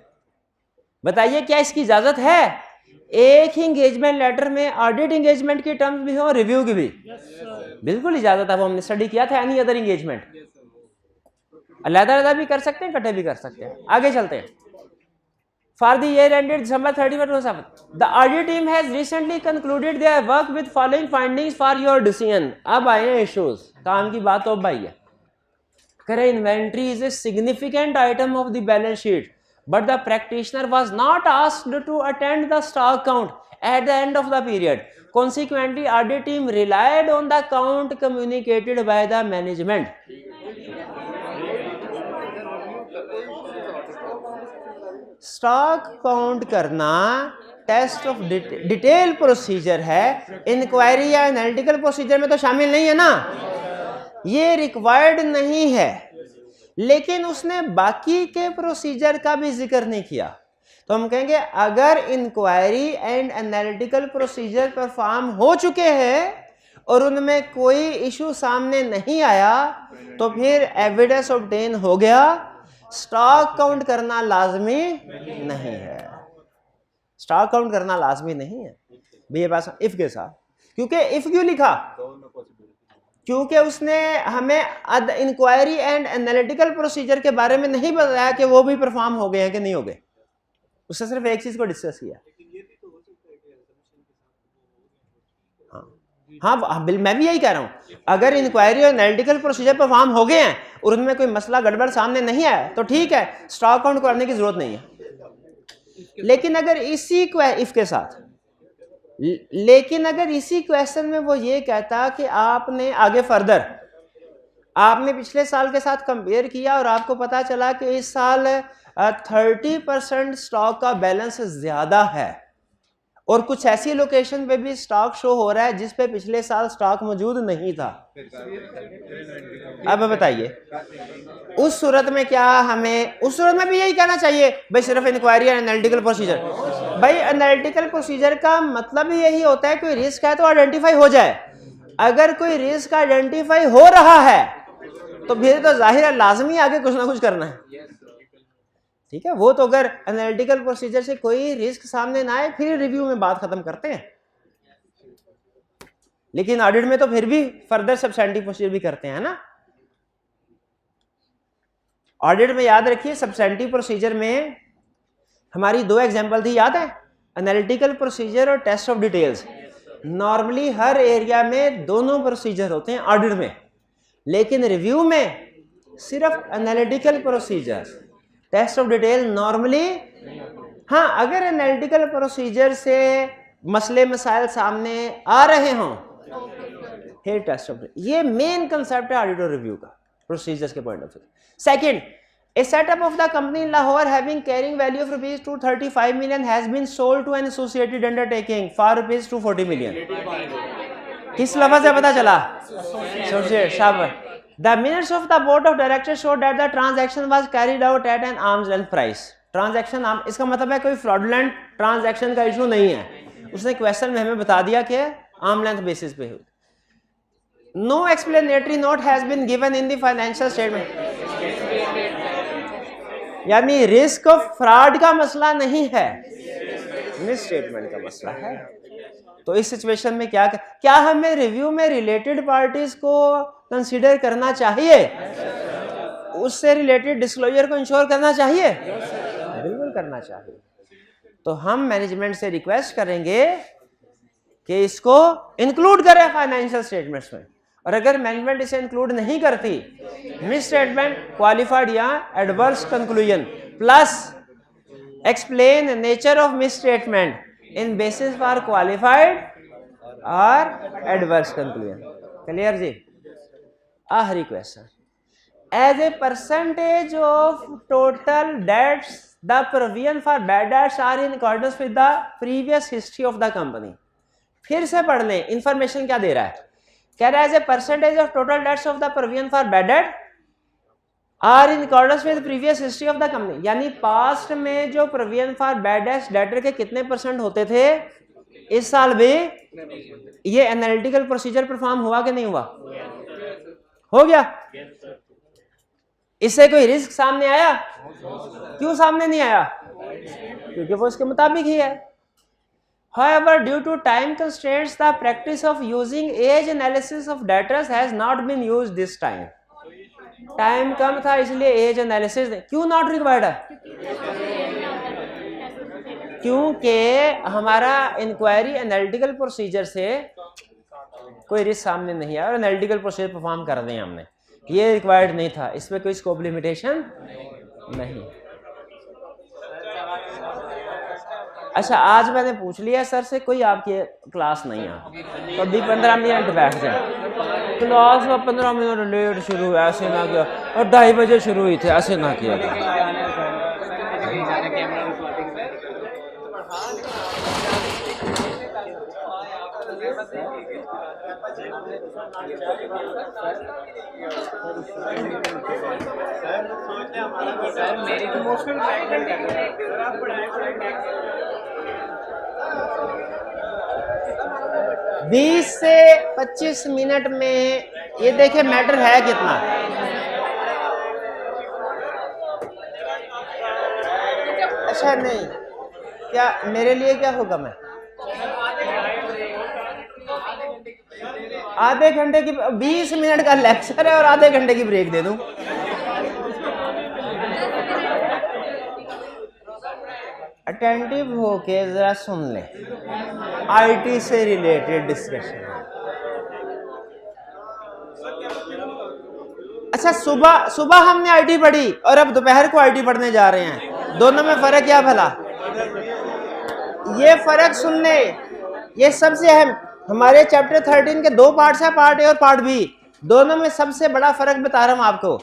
बताइए क्या इसकी इजाजत है? एक ही एंगेजमेंट लेटर में ऑडिट एंगेजमेंट की टर्म्स भी हो, रिव्यू की भी? बिल्कुल इजाजत है, वो हमने स्टडी किया था। एनी अदर एंगेजमेंट अलग-अलग भी कर सकते हैं, इकट्ठे भी कर सकते हैं। आगे चलते हैं। For the year ended December 31, 2007, the audit team has recently concluded their work with following findings for your decision. अब आए हैं इश्यूज, काम की बात तो अब आई है। करे inventory is a significant item of the balance sheet but the practitioner was not asked to attend the stock count at the end of the period. Consequently, audit team relied on the count communicated by the management. Stock count करना test of detail procedure है, inquiry या analytical procedure में तो शामिल नहीं है ना, ये रिक्वायर्ड नहीं है। लेकिन उसने बाकी के प्रोसीजर का भी जिक्र नहीं किया। तो हम कहेंगे अगर inquiry and analytical procedure perform हो चुके हैं और उनमें कोई इशू सामने नहीं आया तो फिर एविडेंस ऑब्टेन हो गया, स्टॉक काउंट करना लाजमी नहीं है। स्टॉक काउंट करना लाजमी नहीं है भैया पास इफ के साथ। क्योंकि इफ क्यों लिखा? क्योंकि उसने हमें इंक्वायरी एंड एनालिटिकल प्रोसीजर के बारे में नहीं बताया कि वो भी परफॉर्म हो गए हैं कि नहीं हो गए। उसने सिर्फ एक चीज को डिस्कस किया। हाँ, मैं भी यही कह रहा हूं, अगर इंक्वायरी और एनालिटिकल प्रोसीजर परफॉर्म हो गए हैं और उनमें कोई मसला गड़बड़ सामने नहीं आया तो ठीक है, स्टॉक काउंट करने की जरूरत नहीं है। लेकिन अगर इसी इफ के साथ लेकिन अगर इसी क्वेश्चन में वो ये कहता कि आपने आगे फर्दर आपने पिछले साल के साथ कंपेयर किया और आपको पता चला कि इस साल 30% स्टॉक का बैलेंस ज्यादा है और कुछ ऐसी लोकेशन पे भी स्टॉक शो हो रहा है जिस पे पिछले साल स्टॉक मौजूद नहीं था, अब बताइए उस सूरत में क्या हमें उस सूरत में भी यही कहना चाहिए भाई सिर्फ इंक्वायरी और एनालिटिकल प्रोसीजर? भाई एनालिटिकल प्रोसीजर का मतलब ही यही होता है कोई रिस्क है तो आइडेंटिफाई हो जाए। अगर कोई रिस्क आइडेंटिफाई हो रहा है तो फिर तो जाहिर है लाजमी आगे कुछ ना कुछ करना है, ठीक है। वो तो अगर एनालिटिकल प्रोसीजर से कोई रिस्क सामने ना आए फिर रिव्यू में बात खत्म करते हैं, लेकिन ऑडिट में तो फिर भी फर्दर सब्सटेंटिव प्रोसीजर भी करते हैं ना। ऑडिट में याद रखिए सब्सटेंटिव प्रोसीजर में हमारी 2 एग्जांपल थी, याद है? एनालिटिकल प्रोसीजर और टेस्ट ऑफ डिटेल्स। नॉर्मली हर एरिया में दोनों प्रोसीजर होते हैं ऑडिट में, लेकिन रिव्यू में सिर्फ analytical procedure, test of detail normally. हाँ, अगर एनालिटिकल प्रोसीजर से मसले मसाइल सामने आ रहे हों फिर टेस्ट ऑफ डिटेल। ये मेन कंसेप्ट है ऑडिट और रिव्यू का प्रोसीजर्स के point of view. Second, a setup of the company in Lahore having carrying value of rupees 235 million has been sold to an associated undertaking for rupees 240 million. किस लफ्ज़ से पता चला? The minutes of the board of directors showed that the transaction was carried out at an arm's length price. Transaction इसका मतलब है कोई fraudulent transaction का इशू नहीं है। उसने क्वेश्चन में हमें बता दिया कि आर्म लेंथ बेसिस पे हुई। No explanatory note has been given in the financial statement. यानी रिस्क ऑफ फ्रॉड का मसला नहीं है, मिस स्टेटमेंट का मसला है। तो इस सिचुएशन में क्या हमें रिव्यू में रिलेटेड पार्टीज को कंसीडर करना चाहिए? उससे रिलेटेड डिस्क्लोजर को इंश्योर करना चाहिए? बिल्कुल करना चाहिए। तो हम मैनेजमेंट से रिक्वेस्ट करेंगे कि इसको इंक्लूड करें फाइनेंशियल स्टेटमेंट्स में, और अगर मैनेजमेंट इसे इंक्लूड नहीं करती, मिस स्टेटमेंट, क्वालिफाइड या adverse conclusion plus explain nature of misstatement in basis for qualified और एडवर्स कंक्लूजन। क्लियर जी? आखिरी question, as a percentage of total debts the provision for bad debts are in accordance with the previous history of the company. फिर से पढ़ लें, information क्या दे रहा है। कह रहा है as a percentage of total debts of the provision for bad debt are in accordance with previous history of the company. यानी पास्ट में जो provision for bad debts debtor के कितने परसेंट होते थे, इस साल भी ये एनालिटिकल प्रोसीजर परफॉर्म हुआ कि नहीं हुआ? हो गया। इससे कोई रिस्क सामने आया? क्यों सामने नहीं आया? क्योंकि वो इसके मुताबिक ही है। However, due to time constraints, the practice of using age analysis of data has not been used this time. Time कम था इसलिए एज एनालिसिस क्यों नॉट रिक्वायर्ड है? क्योंकि हमारा इंक्वायरी एनालिटिकल प्रोसीजर से कोई रिस्क सामने नहीं आया और एनालिटिकल प्रोसीजर परफॉर्म कर दें हमने, ये रिक्वायर्ड नहीं था, इसमें कोई स्कोप लिमिटेशन नहीं। अच्छा, आज मैंने पूछ लिया सर से कोई आपकी क्लास नहीं है तो अभी 15 मिनट बैठ जाए। क्लास में 15 मिनट लेट शुरू हुआ, ऐसे ना किया, और 2:30 बजे शुरू हुई थी, ऐसे ना किया। बीस से 25 मिनट में ये देखिए मैटर है कितना। अच्छा नहीं, क्या मेरे लिए क्या होगा? मैं आधे घंटे की 20 मिनट का लेक्चर है और आधे घंटे की ब्रेक दे दूं? अटेंटिव होके जरा सुन लें, आईटी से रिलेटेड डिस्कशन। अच्छा, सुबह हमने आईटी पढ़ी और अब दोपहर को आईटी पढ़ने जा रहे हैं, दोनों में फर्क क्या भला? ये फर्क सुन ले, ये सबसे अहम। हमारे चैप्टर 13 के 2 पार्ट्स हैं, पार्ट ए और पार्ट बी। दोनों में सबसे बड़ा फर्क बता रहा हूं आपको।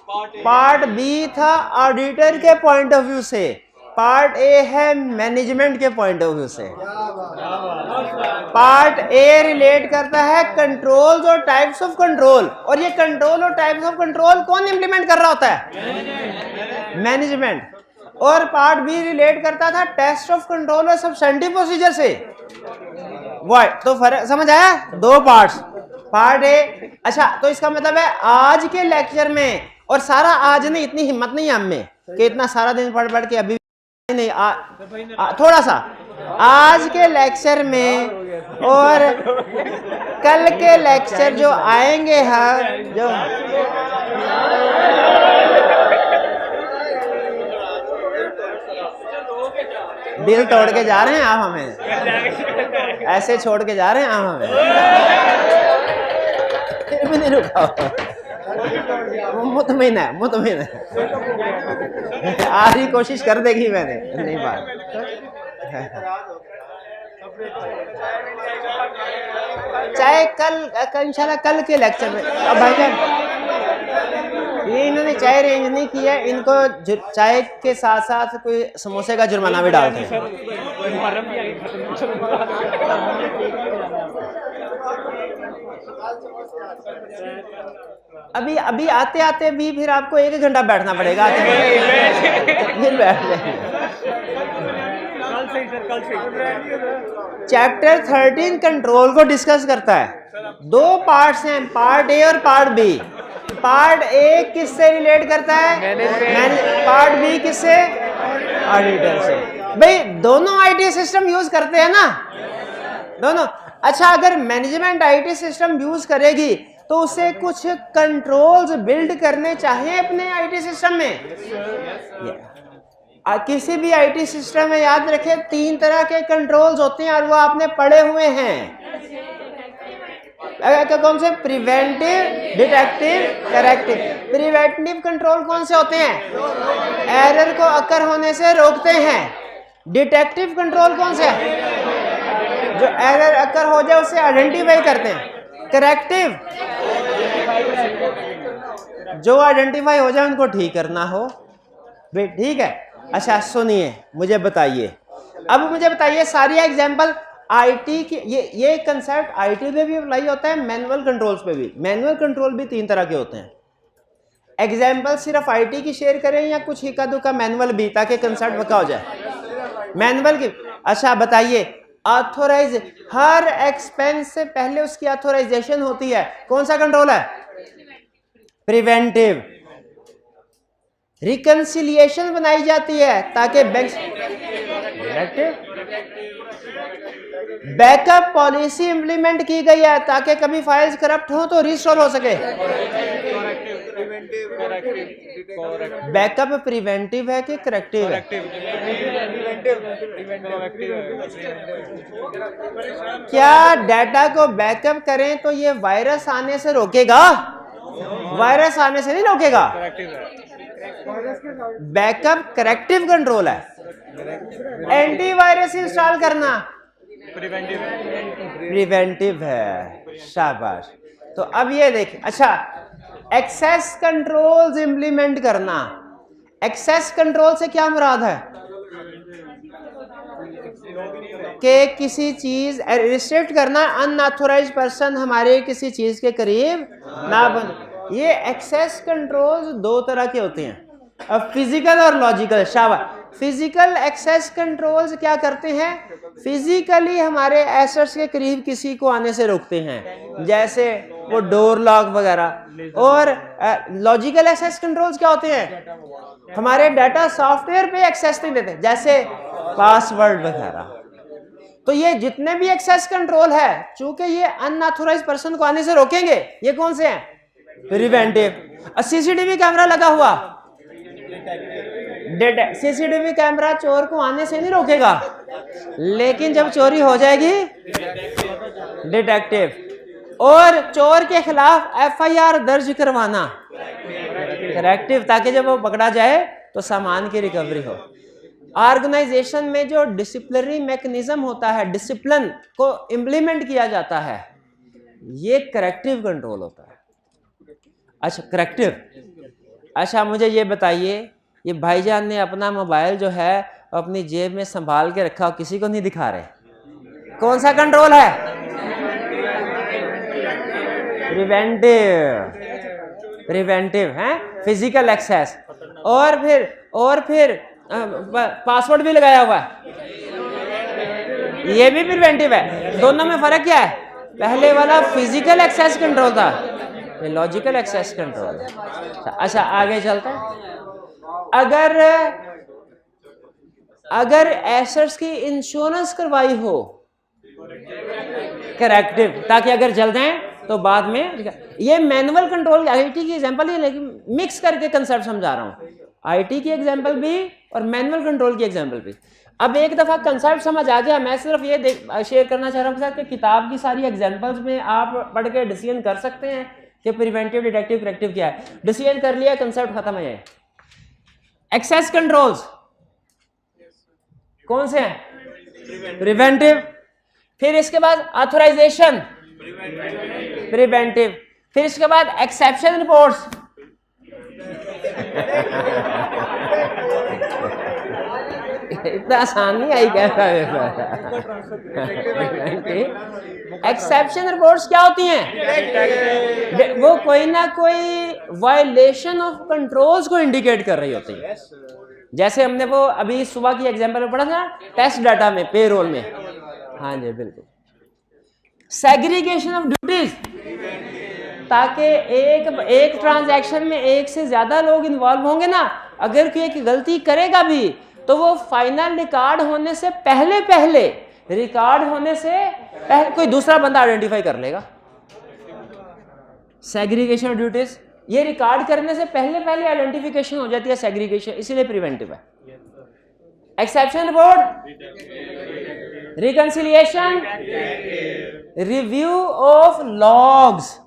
पार्ट बी था ऑडिटर के पॉइंट ऑफ व्यू से, पार्ट ए है मैनेजमेंट के पॉइंट ऑफ व्यू से। पार्ट ए रिलेट करता है कंट्रोल्स और टाइप्स ऑफ कंट्रोल, और ये कंट्रोल और टाइप्स ऑफ कंट्रोल कौन इंप्लीमेंट कर रहा होता है? मैनेजमेंट। और पार्ट बी रिलेट करता था टेस्ट ऑफ कंट्रोल और सब्सटेंटिव प्रोसीजर से। वो तो फर्क समझ आया? 2 पार्ट्स, पार्ट ए। अच्छा, तो इसका मतलब है आज के लेक्चर में, और सारा आज नहीं, इतनी हिम्मत नहीं है हम में कि इतना सारा दिन पढ़ के अभी नहीं, थोड़ा सा आज के लेक्चर में और कल के लेक्चर जो आएंगे हैं, जो दिल तोड़ के जा रहे हैं आप हमें, ऐसे छोड़ के जा रहे हैं आप हमें, फिर भी नहीं रुका। मुतमिन है, मुतमिन है, आज ही कोशिश कर देगी मैंने, नहीं बात। चाहे कल इंशाल्लाह कल के लेक्चर में। अब भाईजान ये इन्होंने चाय रेंज नहीं किया, इनको चाय के साथ साथ कोई समोसे का जुर्माना भी डालते हैं। अभी आते आते भी फिर आपको 1 घंटा बैठना पड़ेगा, फिर बैठ जाएंगे। चैप्टर 13 कंट्रोल को डिस्कस करता है। 2 पार्ट्स हैं, पार्ट ए और पार्ट बी। पार्ट ए किससे रिलेट करता है? पार्ट बी किससे? ऑडिटर से। भाई दोनों आईटी सिस्टम यूज करते हैं ना, दोनों। अच्छा, अगर मैनेजमेंट आईटी सिस्टम यूज करेगी तो उसे कुछ कंट्रोल्स बिल्ड करने चाहिए अपने आईटी सिस्टम में। किसी भी आईटी सिस्टम में याद रखें 3 तरह के कंट्रोल्स होते हैं और वो आपने पढ़े हुए हैं। कौन से? Preventive, detective, corrective. Preventive control कौन से होते हैं? एरर को अकर होने से रोकते हैं। डिटेक्टिव कंट्रोल कौन से है? जो एरर अकर हो जाए उसे आइडेंटिफाई करते हैं। करेक्टिव जो आइडेंटिफाई हो जाए उनको ठीक करना हो। ठीक है, अच्छा सुनिए, मुझे बताइए, अब मुझे बताइए सारी एग्जांपल आईटी की, ये कंसेप्ट आईटी पे भी अप्लाई होता है, मैनुअल कंट्रोल्स पे भी। मैनुअल कंट्रोल भी 3 तरह के होते हैं। एग्जांपल सिर्फ आईटी की शेयर करें या कुछ इक्का दुक्का मैनुअल भी, ताकि कंसेप्ट पक्का हो जाए। मैनुअल की, अच्छा बताइए, ऑथोराइज, हर एक्सपेंस से पहले उसकी ऑथोराइजेशन होती है, कौन सा कंट्रोल है? प्रिवेंटिव। रिकंसिलिएशन बनाई जाती है ताकि बैंक, बैकअप पॉलिसी इंप्लीमेंट की गई है ताकि कभी फाइल्स करप्ट हो तो रिस्टोर हो सके। बैकअप प्रिवेंटिव है कि करेक्टिव है? क्या डाटा को बैकअप करें तो ये वायरस आने से रोकेगा? वायरस आने से नहीं रोकेगा। बैकअप करेक्टिव कंट्रोल है। एंटीवायरस इंस्टॉल करना प्रिवेंटिव है। शाबाश। तो अब ये देखिए, अच्छा एक्सेस कंट्रोल्स इंप्लीमेंट करना, एक्सेस कंट्रोल से क्या मुराद है? कि किसी चीज रिस्ट्रिक्ट करना, अनऑथोराइज्ड पर्सन हमारे किसी चीज के करीब ना बन। ये एक्सेस कंट्रोल्स 2 तरह के होते हैं, अब फिजिकल और लॉजिकल। शाबाश। फिजिकल एक्सेस कंट्रोल्स क्या करते हैं? फिजिकली हमारे एसेट्स के करीब किसी को आने से रोकते हैं, जैसे वो डोर लॉक वगैरह। और लॉजिकल एक्सेस कंट्रोल्स क्या होते हैं? हमारे डाटा सॉफ्टवेयर पे एक्सेस नहीं देते, जैसे पासवर्ड वगैरह। तो ये जितने भी एक्सेस कंट्रोल है, चूंकि ये अनऑथोराइज्ड पर्सन को आने से रोकेंगे, ये कौन से हैं? प्रिवेंटिव। सीसीटीवी कैमरा लगा हुआ, सीसीटीवी कैमरा चोर को आने से नहीं रोकेगा, लेकिन जब चोरी हो जाएगी डिटेक्टिव। और चोर के खिलाफ एफआईआर दर्ज करवाना करेक्टिव, ताकि जब वो पकड़ा जाए तो सामान की रिकवरी हो। ऑर्गेनाइजेशन में जो डिसिप्लिनरी मैकेनिज्म होता है, डिसिप्लिन को इंप्लीमेंट किया जाता है, ये करेक्टिव कंट्रोल होता है। अच्छा करेक्टिव। अच्छा मुझे ये बताइए, ये भाईजान ने अपना मोबाइल जो है अपनी जेब में संभाल के रखा, किसी को नहीं दिखा रहे, कौन सा कंट्रोल है? प्रिवेंटिव। प्रिवेंटिव है, फिजिकल एक्सेस। और फिर पासवर्ड भी लगाया हुआ है, ये भी प्रिवेंटिव है। दोनों में फर्क क्या है? पहले वाला फिजिकल एक्सेस कंट्रोल था, ये लॉजिकल एक्सेस कंट्रोल है। अच्छा आगे चलते हैं। अगर एसेट्स की इंश्योरेंस करवाई हो, करेक्टिव, ताकि अगर जल जाए तो बाद में। ये मैनुअल कंट्रोल आईटी की एग्जांपल है, लेकिन मिक्स करके कंसेप्ट समझा रहा हूं, आईटी की एग्जांपल भी और मैनुअल कंट्रोल की एग्जांपल भी। अब एक दफा कंसेप्ट समझ आ गया, मैं सिर्फ ये शेयर करना चाह रहा हूं कि किताब की सारी एग्जांपल्स में आप पढ़ के डिसीजन कर सकते हैं कि प्रिवेंटिव, डिटेक्टिव, करेक्टिव क्या है। डिसीजन कर लिया, कंसेप्ट खत्म है। एक्सेस कंट्रोल्स कौन से हैं? प्रिवेंटिव। फिर इसके बाद ऑथराइजेशन, प्रिवेंटिव। फिर इसके बाद एक्सेप्शन रिपोर्ट्स, इतना आसान नहीं आई क्या? एक्सेप्शन रिपोर्ट्स क्या होती हैं? वो कोई ना कोई वायलेशन ऑफ कंट्रोल्स को इंडिकेट कर रही होती है। जैसे हमने वो अभी सुबह की एग्जांपल में पढ़ा था, टेस्ट डाटा में, पेरोल में। हाँ जी बिल्कुल। सेग्रीगेशन ऑफ ड्यूटीज, ताकि एक ट्रांजैक्शन में एक से ज्यादा लोग इन्वॉल्व होंगे ना, अगर कोई एक गलती करेगा भी तो वो फाइनल रिकॉर्ड होने से पहले कोई दूसरा बंदा आइडेंटिफाई कर लेगा। सेग्रीगेशन ड्यूटीज, ये रिकॉर्ड करने से पहले आइडेंटिफिकेशन हो जाती है, सेग्रीगेशन, इसीलिए प्रिवेंटिव है। Exception report, reconciliation, review of logs.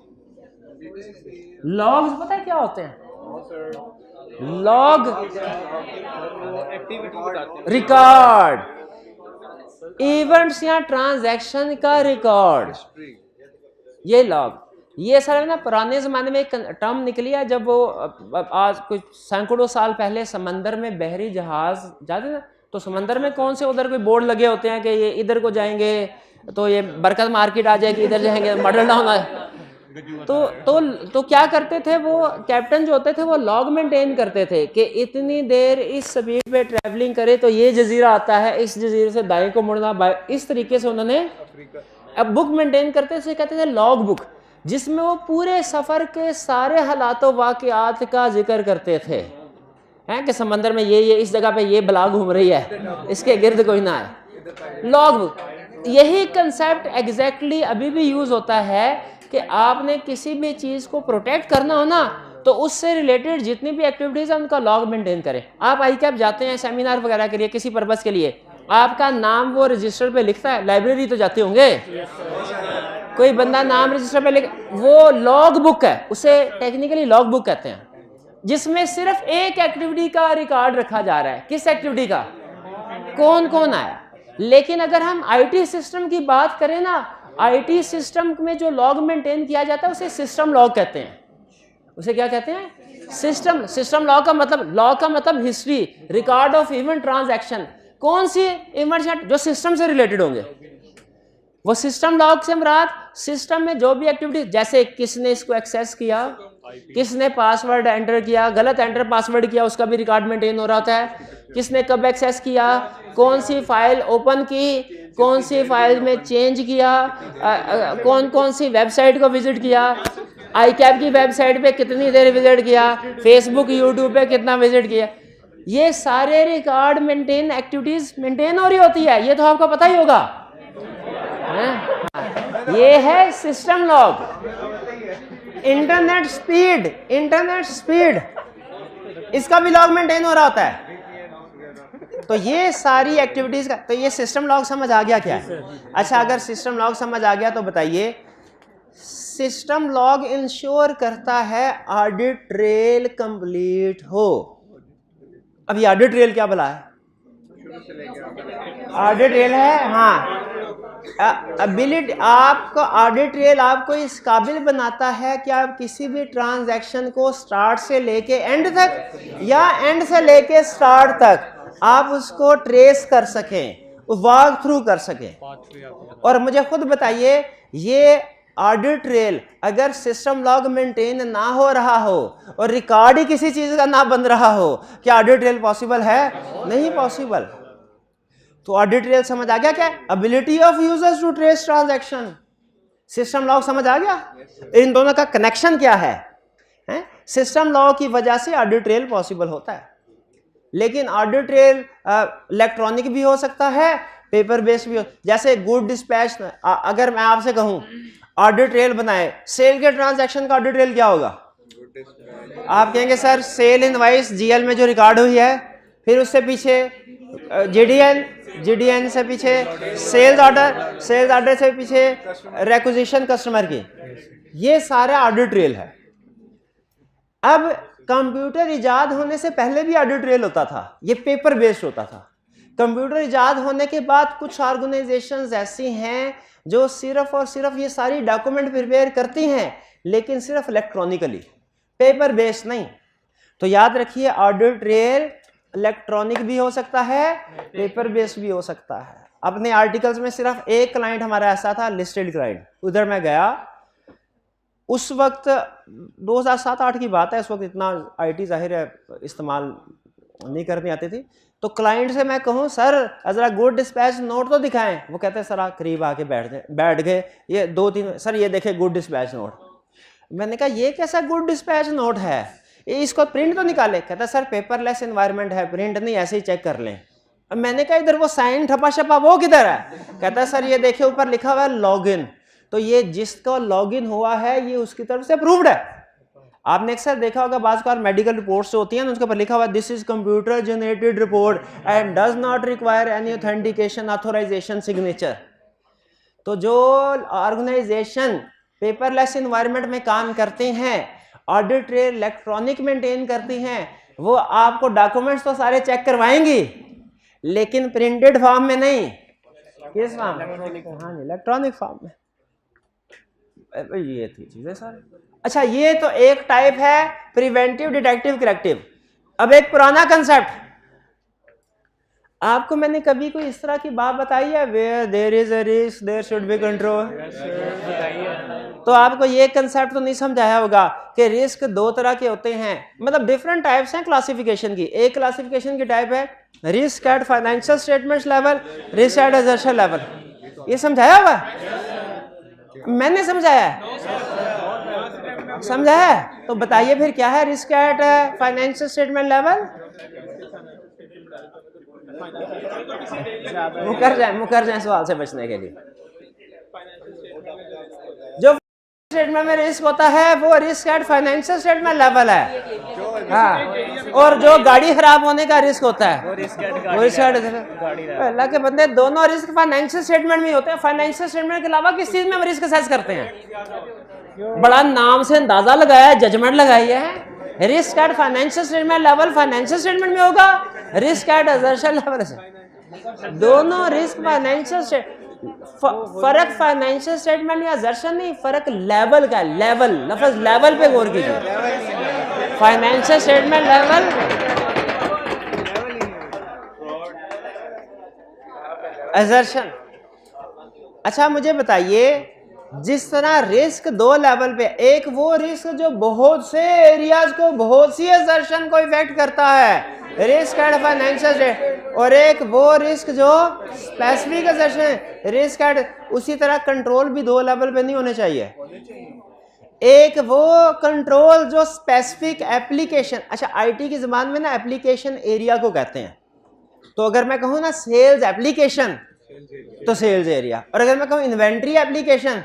Logs पता है क्या होते हैं? लॉग रिकॉर्ड, इवेंट्स या ट्रांजैक्शन का रिकॉर्ड, ये लॉग। ये सर ना पुराने ज़माने में एक टर्म निकली है, जब वो आज कुछ सैकड़ों साल पहले समंदर में बहरी जहाज़ जाते ना, तो समंदर में कौन से उधर कोई बोर्ड लगे होते हैं कि ये इधर को जाएंगे तो ये बरकत मार्केट आ जाएगी, इधर जाएंगे मॉडल डाउन आए। तो क्या करते थे वो कैप्टन जो होते थे वो लॉग मेंटेन करते थे कि इतनी देर इस स्पीड पे ट्रैवलिंग करे तो ये जजीरा आता है, इस जजीरे से दाएं को मुड़ना, इस तरीके से उन्होंने अब बुक मेंटेन करते थे, कहते थे लॉग बुक, जिसमें वो पूरे सफ़र के सारे हालातों वाक़यात का जिक्र करते थे, हैं कि समंदर में ये इस जगह पे ये बला घूम रही है, इसके गिर्द कोई ना है, लॉग बुक। यही कंसेप्ट एग्जैक्टली अभी भी यूज़ होता है कि आपने किसी भी चीज़ को प्रोटेक्ट करना हो ना, तो उससे रिलेटेड जितनी भी एक्टिविटीज़ हैं उनका लॉग मेंटेन करें। आप ICAP जाते हैं सेमिनार वगैरह के लिए, किसी पर्पज़ के लिए, आपका नाम वो रजिस्टर पे लिखता है, लाइब्रेरी तो जाते होंगे, कोई बंदा नाम रजिस्टर पे लिख, वो लॉग बुक है, उसे टेक्निकली लॉग बुक कहते हैं, जिसमें सिर्फ एक एक्टिविटी का रिकॉर्ड रखा जा रहा है। किस एक्टिविटी का, कौन कौन आया। लेकिन अगर हम IT सिस्टम की बात करें ना, IT सिस्टम में जो लॉग मेंटेन किया जाता है उसे सिस्टम लॉग कहते हैं। उसे क्या कहते हैं, सिस्टम लॉग का मतलब history, record of event transaction. कौन सी इवेंट्स जो सिस्टम से रिलेटेड होंगे, वो सिस्टम लॉग से मुराद सिस्टम में जो भी एक्टिविटी, जैसे किसने इसको एक्सेस किया, किसने पासवर्ड एंटर किया, गलत एंटर पासवर्ड किया, उसका भी रिकॉर्ड मेंटेन हो रहा होता है, किसने कब एक्सेस किया, कौन सी फाइल ओपन की, कौन सी फाइल में चेंज किया, कौन कौन सी वेबसाइट को विजिट किया, ICAP की वेबसाइट पे कितनी देर विजिट किया, फेसबुक यूट्यूब पे कितना विजिट किया, ये सारे रिकॉर्ड मेंटेन एक्टिविटीज मेंटेन हो रही होती है। ये तो आपको पता ही होगा, ये है सिस्टम लॉग। इंटरनेट स्पीड इसका भी लॉग मेंटेन हो रहा होता है। तो ये सारी एक्टिविटीज का, तो ये सिस्टम लॉग समझ आ गया क्या है। अच्छा, अगर सिस्टम लॉग समझ आ गया तो बताइए, सिस्टम लॉग इंश्योर करता है ऑडिट ट्रेल कंप्लीट हो। अब ये ऑडिट ट्रेल क्या भला है, ऑडिट ट्रेल है, हाँ, एबिलिटी आपको, ऑडिट ट्रेल आपको इस काबिल बनाता है कि आप किसी भी ट्रांजैक्शन को स्टार्ट से लेके एंड तक या एंड से लेके स्टार्ट तक आप उसको ट्रेस कर सकें, वॉक थ्रू कर सकें। और मुझे खुद बताइए, ये ऑडिट ट्रेल अगर सिस्टम लॉग मेंटेन ना हो रहा हो और रिकॉर्ड ही किसी चीज का ना बन रहा हो, क्या ऑडिट ट्रेल पॉसिबल है? नहीं पॉसिबल। तो ऑडिट ट्रेल समझ आ गया क्या, ability of users to trace transaction. System log समझ आ गया, इन दोनों का कनेक्शन क्या है? सिस्टम लॉग की वजह से ऑडिट ट्रेल पॉसिबल होता है। लेकिन ऑडिट ट्रेल इलेक्ट्रॉनिक भी हो सकता है, पेपर बेस्ड भी हो, जैसे गुड डिस्पैच। अगर मैं आपसे कहूं ऑडिट ट्रेल बनाए, सेल के ट्रांजैक्शन का ऑडिट ट्रेल क्या होगा? आप कहेंगे सर सेल इनवाइस GL में जो रिकॉर्ड हुई है, फिर उससे पीछे GDN से पीछे सेल्स ऑर्डर से पीछे रिक्विजिशन कस्टमर की, ये सारा ऑडिट ट्रेल है। अब कंप्यूटर इजाद होने से पहले भी ऑडिट ट्रेल होता था, ये पेपर बेस्ड होता था। कंप्यूटर इजाद होने के बाद कुछ ऑर्गेनाइजेशंस ऐसी हैं जो सिर्फ और सिर्फ ये सारी डॉक्यूमेंट प्रिपेयर करती हैं, लेकिन सिर्फ इलेक्ट्रॉनिकली, पेपर बेस्ड नहीं। तो याद रखिए, ऑडिट ट्रेल इलेक्ट्रॉनिक भी हो सकता है, पेपर बेस्ड भी हो सकता है। अपने आर्टिकल्स में सिर्फ एक क्लाइंट हमारा ऐसा था, लिस्टेड क्लाइंट, उधर मैं गया, उस वक्त 2007-8 की बात है, इस वक्त इतना IT जाहिर है इस्तेमाल नहीं करनी आती थी। तो क्लाइंट से मैं कहूँ सर जरा गुड डिस्पैच नोट तो दिखाएं, वो कहते हैं सर आप करीब आके बैठ गए, ये 2-3 सर ये देखे गुड डिस्पैच नोट। मैंने कहा ये कैसा गुड डिस्पैच नोट है, इसको प्रिंट तो निकाले। कहता सर पेपरलेस एनवायरनमेंट है, प्रिंट नहीं, ऐसे ही चेक कर लें। अब मैंने कहा इधर वो साइन ठपा शपा वो किधर है? कहता सर ये देखिए ऊपर लिखा हुआ है लॉगिन, तो ये जिसका लॉगिन हुआ है ये उसकी तरफ से अप्रूव्ड है। आपने अक्सर देखा होगा बाज़ बार मेडिकल रिपोर्ट्स जो होती हैं उसके ऊपर लिखा हुआ है this is computer generated report and does not require any authentication authorization signature. तो जो ऑर्गेनाइजेशन पेपरलेस एनवायरनमेंट में काम करते हैं, ऑडिट ट्रेल इलेक्ट्रॉनिक मेंटेन करती हैं, वो आपको डॉक्यूमेंट्स तो सारे चेक करवाएंगी लेकिन प्रिंटेड फॉर्म में नहीं। किस फॉर्म में? हाँ जी, इलेक्ट्रॉनिक फॉर्म में। ये थी चीजें सर। अच्छा, ये तो एक टाइप है प्रिवेंटिव, डिटेक्टिव, करेक्टिव। अब एक पुराना कंसेप्ट, आपको मैंने कभी कोई इस तरह की बात बताई है, where there is a risk there should be control? तो आपको ये कंसेप्ट तो नहीं समझाया होगा कि रिस्क दो तरह के होते हैं, मतलब डिफरेंट टाइप्स हैं क्लासिफिकेशन की। एक क्लासिफिकेशन की टाइप है risk at financial statements level, risk at assertion level. ये समझाया हुआ? मैंने समझाया है? समझाया है? तो बताइए फिर क्या है risk at financial statement level? मुकर जाए सवाल से बचने के लिए। जो स्टेटमेंट में रिस्क होता है वो risk at financial statement level है। हाँ, और जो गाड़ी खराब होने का रिस्क होता है वो रिस्क एट अल्लाह के बंदे, दोनों रिस्क फाइनेंशियल स्टेटमेंट में होते हैं। फाइनेंशियल स्टेटमेंट के अलावा किस चीज में हम रिस्क असेस करते हैं? बड़ा नाम से अंदाजा लगाया है, जजमेंट लगाई है। Risk at financial statement level financial statement में होगा, रिस्क एट असर्शन लेवल से। दोनों रिस्क फाइनेंशियल फर्क फाइनेंशियल स्टेटमेंट या असर्शन नहीं, फर्क लेवल का। लेवल, लफ्ज लेवल पे गौर कीजिए। Financial statement level, assertion. अच्छा मुझे बताइए, जिस तरह रिस्क दो लेवल पे, एक वो रिस्क जो बहुत से एरियाज को, बहुत सी असर्शन को इफेक्ट करता है, रिस्क एट फाइनेंशियल, और एक वो रिस्क जो स्पेसिफिक असर्शन, रिस्क एट। उसी तरह कंट्रोल भी दो लेवल पे नहीं होने चाहिए। एक वो कंट्रोल जो स्पेसिफिक एप्लीकेशन, अच्छा आईटी की जबान में ना एप्लीकेशन एरिया को कहते हैं। तो अगर मैं कहूँ ना सेल्स एप्लीकेशन तो सेल्स एरिया, और अगर मैं कहूँ इन्वेंट्री एप्लीकेशन,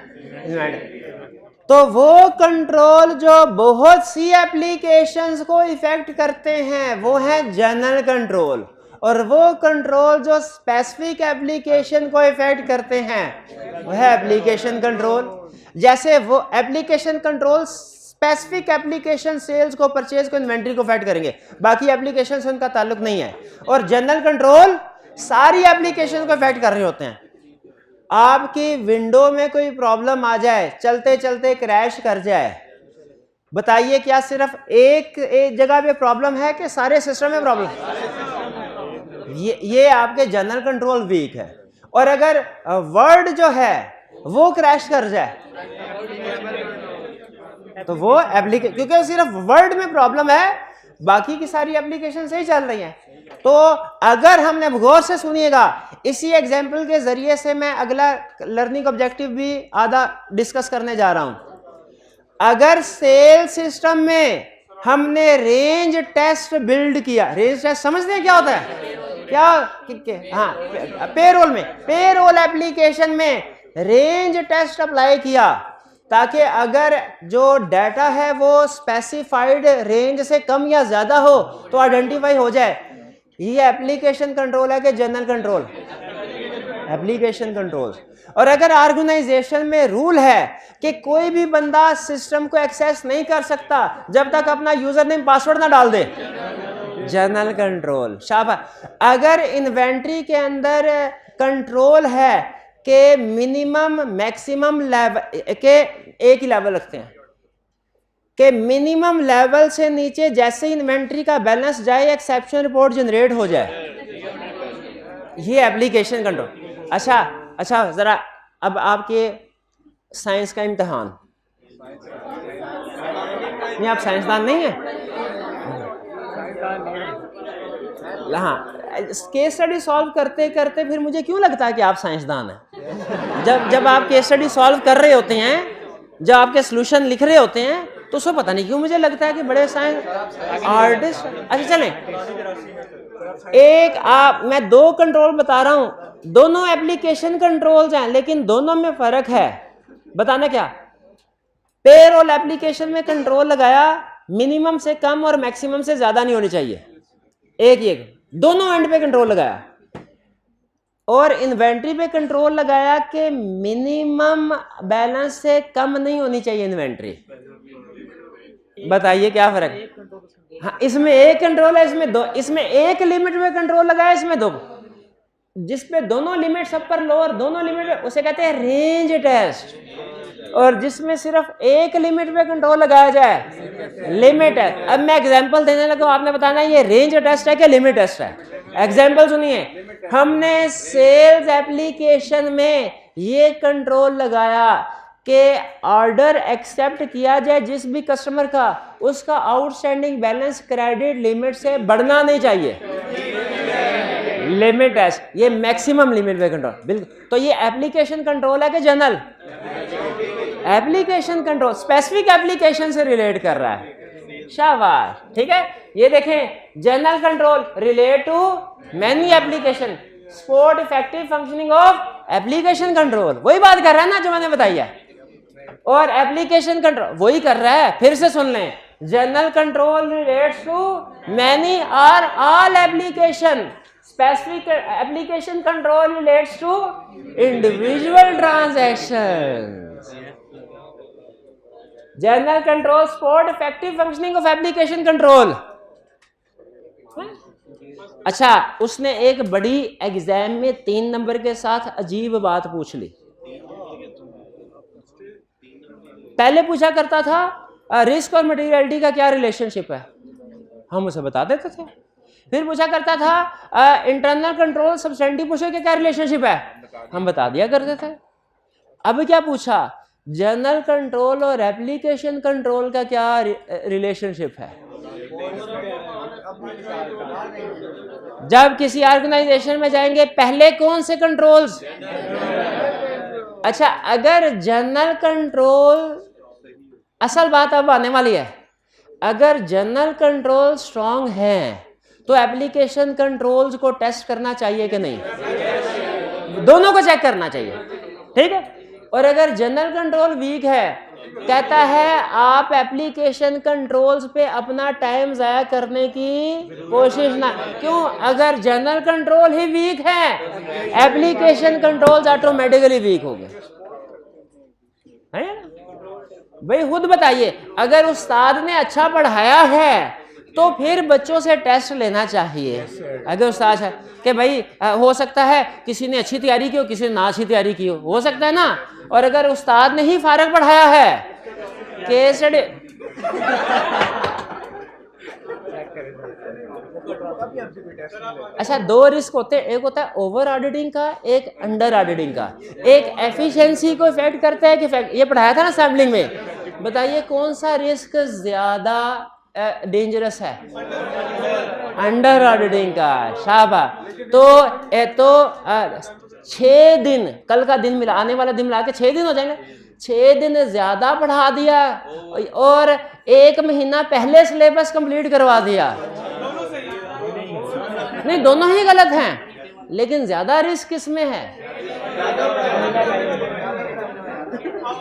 तो वो कंट्रोल जो बहुत सी एप्लीकेशंस को इफेक्ट करते हैं वो है जनरल कंट्रोल, और वो कंट्रोल जो स्पेसिफिक एप्लीकेशन को इफेक्ट करते हैं वो है एप्लीकेशन कंट्रोल। जैसे वो application control specific application sales को, परचेज को, इन्वेंट्री को इफेक्ट करेंगे, बाकी एप्लीकेशन से उनका ताल्लुक नहीं है। और जनरल कंट्रोल सारी एप्लीकेशन को इफेक्ट कर रहे होते हैं। आपकी विंडो में कोई प्रॉब्लम आ जाए, चलते चलते क्रैश कर जाए, बताइए क्या सिर्फ एक जगह पे प्रॉब्लम है कि सारे सिस्टम में प्रॉब्लम? ये आपके जनरल कंट्रोल वीक है। और अगर वर्ड जो है वो क्रैश कर जाए तो वो एप्लीकेशन, क्योंकि सिर्फ वर्ड में प्रॉब्लम है, बाकी की सारी एप्लीकेशन सही चल रही हैं। तो अगर हमने गौर से सुनिएगा, इसी एग्जाम्पल के जरिए से मैं अगला लर्निंग ऑब्जेक्टिव भी आधा डिस्कस करने जा रहा हूं। अगर सेल सिस्टम में हमने रेंज टेस्ट बिल्ड किया, रेंज टेस्ट समझते हैं क्या होता है? क्या? हाँ, पेरोल में, पेरोल एप्लीकेशन में रेंज टेस्ट अप्लाई किया ताकि अगर जो डाटा है वो स्पेसिफाइड रेंज से कम या ज्यादा हो तो आइडेंटिफाई हो जाए। ये एप्लीकेशन कंट्रोल है कि जनरल कंट्रोल? Application control. और अगर ऑर्गेनाइजेशन में रूल है कि कोई भी बंदा सिस्टम को एक्सेस नहीं कर सकता जब तक अपना यूजर नेम पासवर्ड ना डाल दे, जनरल कंट्रोल। शाबाश। अगर इन्वेंट्री के अंदर कंट्रोल है कि मिनिमम मैक्सिमम लेवल के एक ही लेवल रखते हैं कि मिनिमम लेवल से नीचे जैसे ही इन्वेंट्री का बैलेंस जाए एक्सेप्शन रिपोर्ट जनरेट हो जाए, ये एप्लीकेशन कंट्रोल। अच्छा जरा अब आपके साइंस का इम्तिहान, ये आप साइंसदान नहीं है? हाँ, केस स्टडी सॉल्व करते करते फिर मुझे क्यों लगता है कि आप साइंसदान हैं? जब आप केस स्टडी सॉल्व कर रहे होते हैं, जब आपके सॉल्यूशन लिख रहे होते हैं, तो उसको पता नहीं क्यों मुझे लगता है कि बड़े साइंस आर्टिस्ट। अच्छा चलें, मैं दो कंट्रोल बता रहा हूं, दोनों एप्लीकेशन कंट्रोल्स हैं लेकिन दोनों में फर्क है। बताना क्या? पेरोल एप्लीकेशन में कंट्रोल लगाया मिनिमम से कम और मैक्सिमम से ज्यादा नहीं होनी चाहिए, एक दोनों एंड पे कंट्रोल लगाया। और इन्वेंट्री पे कंट्रोल लगाया कि मिनिमम बैलेंस से कम नहीं होनी चाहिए इन्वेंट्री। बताइए क्या फर्क है? हाँ, इसमें एक कंट्रोल है, इसमें दो। इसमें एक लिमिट में कंट्रोल लगाया, इसमें दो। जिसपे दोनों लिमिट्स अपर लोअर दोनों लिमिट उसे कहते हैं रेंज टेस्ट, और जिसमें सिर्फ एक लिमिट पे कंट्रोल लगाया जाए लिमिट है। अब मैं एग्जांपल देने लगा, आपने बताना ये रेंज टेस्ट है क्या लिमिट टेस्ट है। एग्जांपल सुनिए, हमने सेल्स एप्लीकेशन में ये कंट्रोल लगाया कि ऑर्डर एक्सेप्ट किया जाए जिस भी कस्टमर का, उसका आउटस्टैंडिंग बैलेंस क्रेडिट लिमिट से बढ़ना नहीं चाहिए। लिमिट टेस्ट, ये मैक्सिमम लिमिट पे कंट्रोल, बिल्कुल। तो ये एप्लीकेशन कंट्रोल है कि general application control, specific application से रिलेट कर रहा है। शाबाश, ठीक है। ये देखें, general control relate to many application, support effective functioning of application control, वही बात कर रहा है ना जो मैंने बताई है। और एप्लीकेशन कंट्रोल वही कर रहा है, फिर से सुन लें, general control relates to many और all application, specific application control relates to individual transactions. General control support effective functioning of application control. अच्छा, उसने एक बड़ी एग्जाम में 3 नंबर के साथ अजीब बात पूछ ली। पहले पूछा करता था रिस्क और मटेरियलिटी का क्या रिलेशनशिप है, हम उसे बता देते थे। फिर पूछा करता था इंटरनल कंट्रोल सब्सटेंटिव पूछो कि क्या रिलेशनशिप है, हम बता दिया करते थे। अब क्या पूछा, जनरल कंट्रोल और एप्लीकेशन कंट्रोल का क्या रिलेशनशिप है। जब किसी ऑर्गेनाइजेशन में जाएंगे पहले कौन से कंट्रोल्स, अच्छा अगर जनरल कंट्रोल, असल बात अब आने वाली है, अगर जनरल कंट्रोल स्ट्रांग है तो एप्लीकेशन कंट्रोल्स को टेस्ट करना चाहिए कि नहीं, दोनों को चेक करना चाहिए, ठीक है। और अगर जनरल कंट्रोल वीक है, कहता है आप एप्लीकेशन कंट्रोल्स पे अपना टाइम जाया करने की कोशिश ना, क्यों, अगर जनरल कंट्रोल ही वीक है एप्लीकेशन कंट्रोल्स ऑटोमेटिकली वीक हो गए, है भाई। खुद बताइए, अगर उस्ताद ने अच्छा पढ़ाया है तो फिर बच्चों से टेस्ट लेना चाहिए। अगर उस्ताद है कि भाई हो सकता है किसी ने अच्छी तैयारी की हो, किसी ने ना अच्छी तैयारी की हो सकता है ना। और अगर उस्ताद ने ही फारग पढ़ाया है, केस स्टडी, अच्छा 2 रिस्क होते हैं, एक होता है ओवर ऑडिटिंग का, एक अंडर ऑडिटिंग का। एक एफिशिएंसी को इफेक्ट करता है कि ये पढ़ाया था ना सैम्पलिंग में। बताइए कौन सा रिस्क ज्यादा डेंजरस है, अंडर ऑडिटिंग का। शाबाश। तो 6 दिन, कल का दिन मिला, आने वाला दिन मिला के 6 दिन हो जाएंगे। 6 दिन ज्यादा पढ़ा दिया और 1 महीना पहले सिलेबस कंप्लीट करवा दिया, नहीं दोनों ही गलत हैं, लेकिन ज्यादा रिस्क किसमें है।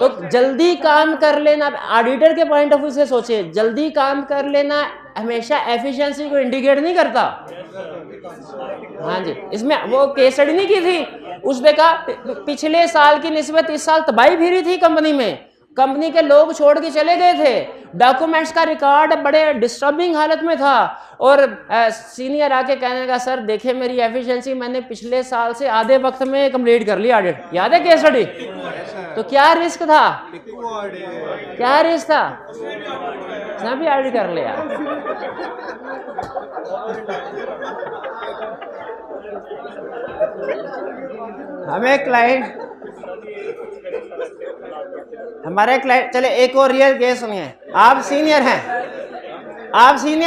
तो जल्दी काम कर लेना, ऑडिटर के पॉइंट ऑफ व्यू से सोचिए, जल्दी काम कर लेना हमेशा एफिशिएंसी को इंडिकेट नहीं करता। हाँ जी, इसमें वो केस स्टडी नहीं की थी, उसने कहा पिछले साल की निस्बत इस साल तबाही फिरी थी कंपनी में, कंपनी के लोग छोड़ के चले गए थे, डॉक्यूमेंट्स का रिकॉर्ड बड़े डिस्टर्बिंग हालत में था। और सीनियर आके कहने लगा सर देखे मेरी एफिशिएंसी मैंने पिछले साल से आधे वक्त में कंप्लीट कर ली ऑडिट। याद है केस स्टडी? तो क्या रिस्क था, क्या रिस्क था, उसने भी ऑडिट कर लिया। हमें क्लाइंट, हमारे क्लाइंट, चले एक और रियल केस सुनिए। आप सीनियर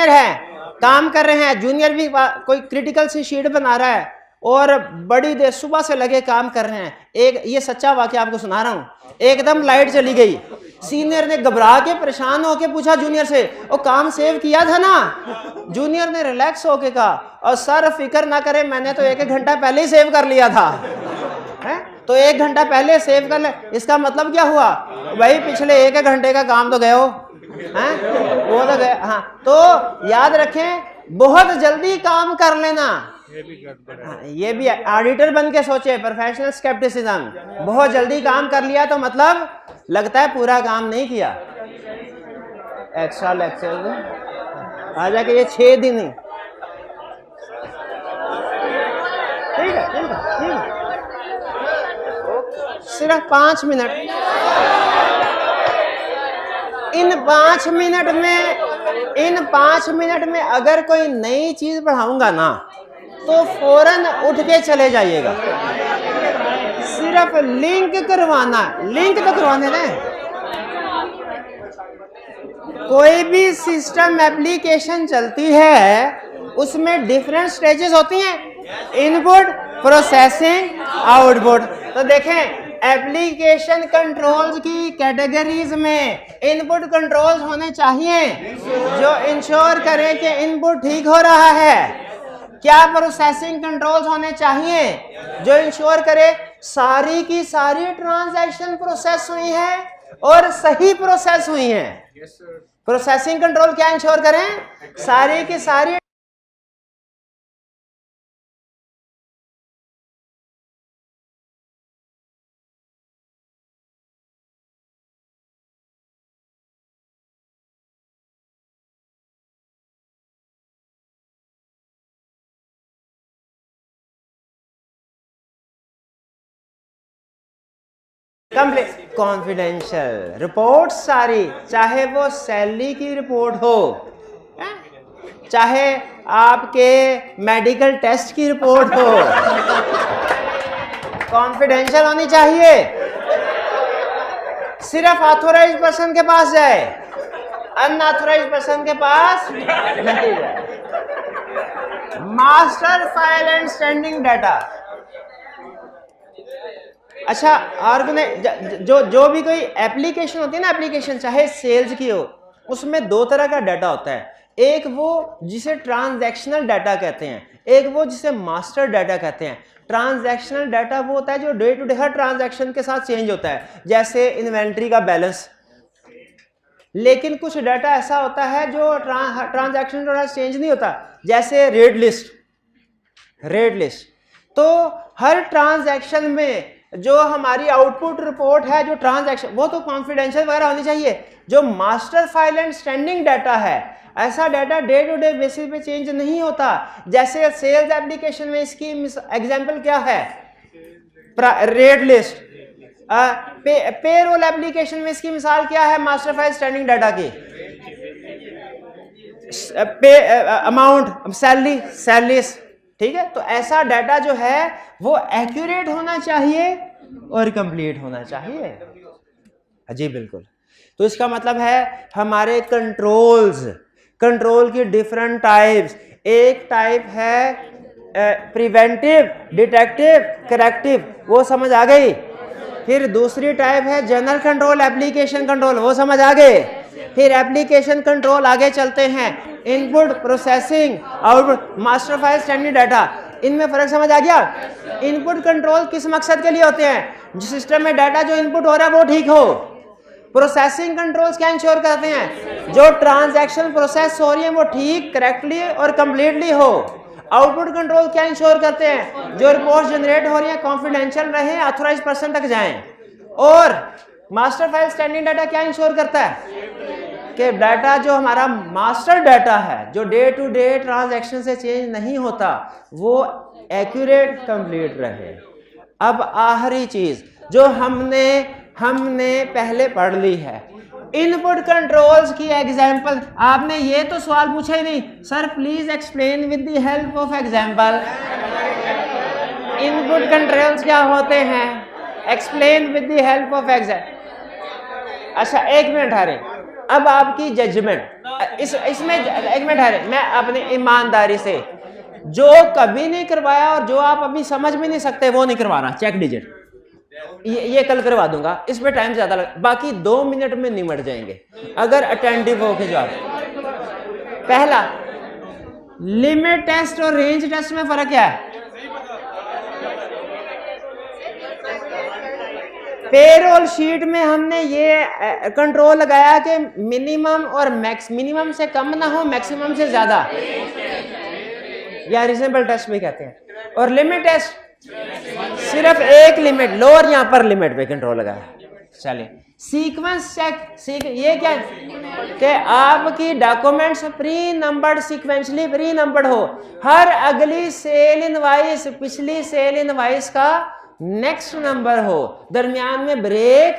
हैं, काम कर रहे हैं, जूनियर भी कोई क्रिटिकल सी शीट बना रहा है और बड़ी देर सुबह से लगे काम कर रहे हैं। एक ये सच्चा वाकया आपको सुना रहा हूँ, एकदम लाइट चली गई, सीनियर ने घबरा के परेशान होके पूछा जूनियर से, वो काम सेव किया था ना? जूनियर ने रिलैक्स होके कहा, और सर फिक्र ना करें मैंने तो 1 घंटा पहले ही सेव कर लिया था। है तो 1 घंटा पहले सेव कर ले, इसका मतलब क्या हुआ भाई, पिछले 1 घंटे का काम तो गए हो, हैं वो तो गए। हाँ तो याद रखें, बहुत जल्दी काम कर लेना, ये भी ऑडिटर बन के सोचे, प्रोफेशनल स्केप्टिसिज्म, बहुत जल्दी काम कर लिया तो मतलब लगता है पूरा काम नहीं किया। एक्स्ट्रा लेक्चर आ जाके ये 6 दिन ही, ठीक है। सिर्फ 5 मिनट। इन 5 मिनट में अगर कोई नई चीज पढ़ाऊंगा ना तो फौरन उठ के चले जाइएगा। सिर्फ लिंक करवाना, लिंक तो करवाने ना। कोई भी सिस्टम एप्लीकेशन चलती है उसमें डिफरेंट स्टेजेस होती हैं, इनपुट, प्रोसेसिंग, आउटपुट। तो देखें एप्लीकेशन कंट्रोल्स की कैटेगरीज में इनपुट कंट्रोल्स होने चाहिए जो इंश्योर करें कि इनपुट ठीक हो रहा है। क्या प्रोसेसिंग कंट्रोल्स होने चाहिए जो इंश्योर करे सारी की सारी ट्रांजैक्शन प्रोसेस हुई है और सही प्रोसेस हुई है। प्रोसेसिंग कंट्रोल क्या इंश्योर करें, सारी की सारी कंप्लीट कॉन्फिडेंशियल रिपोर्ट सारी, चाहे वो सैलरी की रिपोर्ट हो, चाहे आपके मेडिकल टेस्ट की रिपोर्ट हो, कॉन्फिडेंशियल होनी चाहिए। सिर्फ ऑथोराइज्ड पर्सन के पास जाए, अनऑथोराइज्ड पर्सन के पास नहीं जाए। Master file and standing data. अच्छा, जो भी कोई एप्लीकेशन होती है ना, एप्लीकेशन चाहे सेल्स की हो, उसमें दो तरह का डाटा होता है। एक वो जिसे ट्रांजैक्शनल डाटा कहते हैं, एक वो जिसे मास्टर डाटा कहते हैं। ट्रांजैक्शनल डाटा वो होता है जो डे टू डे हर ट्रांजैक्शन के साथ चेंज होता है, जैसे इन्वेंट्री का बैलेंस। लेकिन कुछ डाटा ऐसा होता है जो ट्रांजैक्शन के साथ चेंज नहीं होता, जैसे रेट लिस्ट। तो हर ट्रांजैक्शन में जो हमारी आउटपुट रिपोर्ट है, जो ट्रांजैक्शन, वो तो कॉन्फिडेंशियल वगैरह होनी चाहिए। जो master file and standing data है, ऐसा data day to day basis पे चेंज नहीं होता। जैसे सेल्स एप्लीकेशन में इसकी एग्जांपल क्या है, रेट लिस्ट। पेरोल एप्लीकेशन में इसकी मिसाल क्या है मास्टर फाइल स्टैंडिंग डाटा की, अमाउंट, सैलरीज। ठीक है, तो ऐसा डाटा जो है वो एक्यूरेट होना चाहिए और कंप्लीट होना चाहिए। जी बिल्कुल। तो इसका मतलब है हमारे कंट्रोल की डिफरेंट टाइप्स। एक टाइप है प्रिवेंटिव, डिटेक्टिव, करेक्टिव, वो समझ आ गई। फिर दूसरी टाइप है जनरल कंट्रोल, एप्लीकेशन कंट्रोल, वो समझ आ गए। फिर एप्लीकेशन कंट्रोल आगे चलते हैं, input, processing, output, master file, standing data. इनमें फर्क समझ आ गया। इनपुट कंट्रोल किस मकसद के लिए होते हैं, जिस सिस्टम में डाटा जो इनपुट हो रहा है वो ठीक हो। प्रोसेसिंग कंट्रोल्स क्या इंश्योर करते हैं, जो ट्रांजैक्शन प्रोसेस हो रही है वो ठीक, करेक्टली और कंप्लीटली हो। आउटपुट कंट्रोल क्या इंश्योर करते हैं, जो रिपोर्ट जनरेट हो रही है कॉन्फिडेंशियल रहे, ऑथराइज्ड पर्सन तक जाएं। और मास्टर फाइल स्टैंडिंग डाटा क्या इंश्योर करता है कि डाटा जो हमारा मास्टर डाटा है, जो डे टू डे ट्रांजैक्शन से चेंज नहीं होता, वो एक्यूरेट, कंप्लीट रहे। अब आखिरी चीज जो हमने पहले पढ़ ली है, इनपुट कंट्रोल्स की एग्जांपल। आपने ये तो सवाल पूछा ही नहीं, sir please explain with the help of example. Input controls क्या होते हैं, explain with the help of example. अच्छा एक मिनट हारे, अब आपकी जजमेंट इसमें एक मिनट हारे, मैं अपनी ईमानदारी से जो कभी नहीं करवाया और जो आप अभी समझ भी नहीं सकते वो नहीं करवा रहा। चेक डिजिट ये कल करवा दूंगा, इस पे टाइम ज्यादा लग, बाकी 2 मिनट में निमट जाएंगे अगर अटेंटिव हो के जवाब। पहला, लिमिट टेस्ट और रेंज टेस्ट में फर्क क्या है। पेरोल शीट में हमने ये कंट्रोल लगाया कि मिनिमम और मैक्स, मिनिमम से कम ना हो, मैक्सिमम से ज्यादा, या रीजनेबल टेस्ट भी कहते हैं। और लिमिट टेस्ट सिर्फ एक लिमिट, लोअर यहां पर लिमिट पे कंट्रोल लगाया। चलिए सीक्वेंस चेक, ये क्या है कि आपकी documents pre numbered, sequentially pre numbered हो। हर अगली सेल इनवाइस पिछली सेल इनवाइस का नेक्स्ट नंबर हो, दरमियान में ब्रेक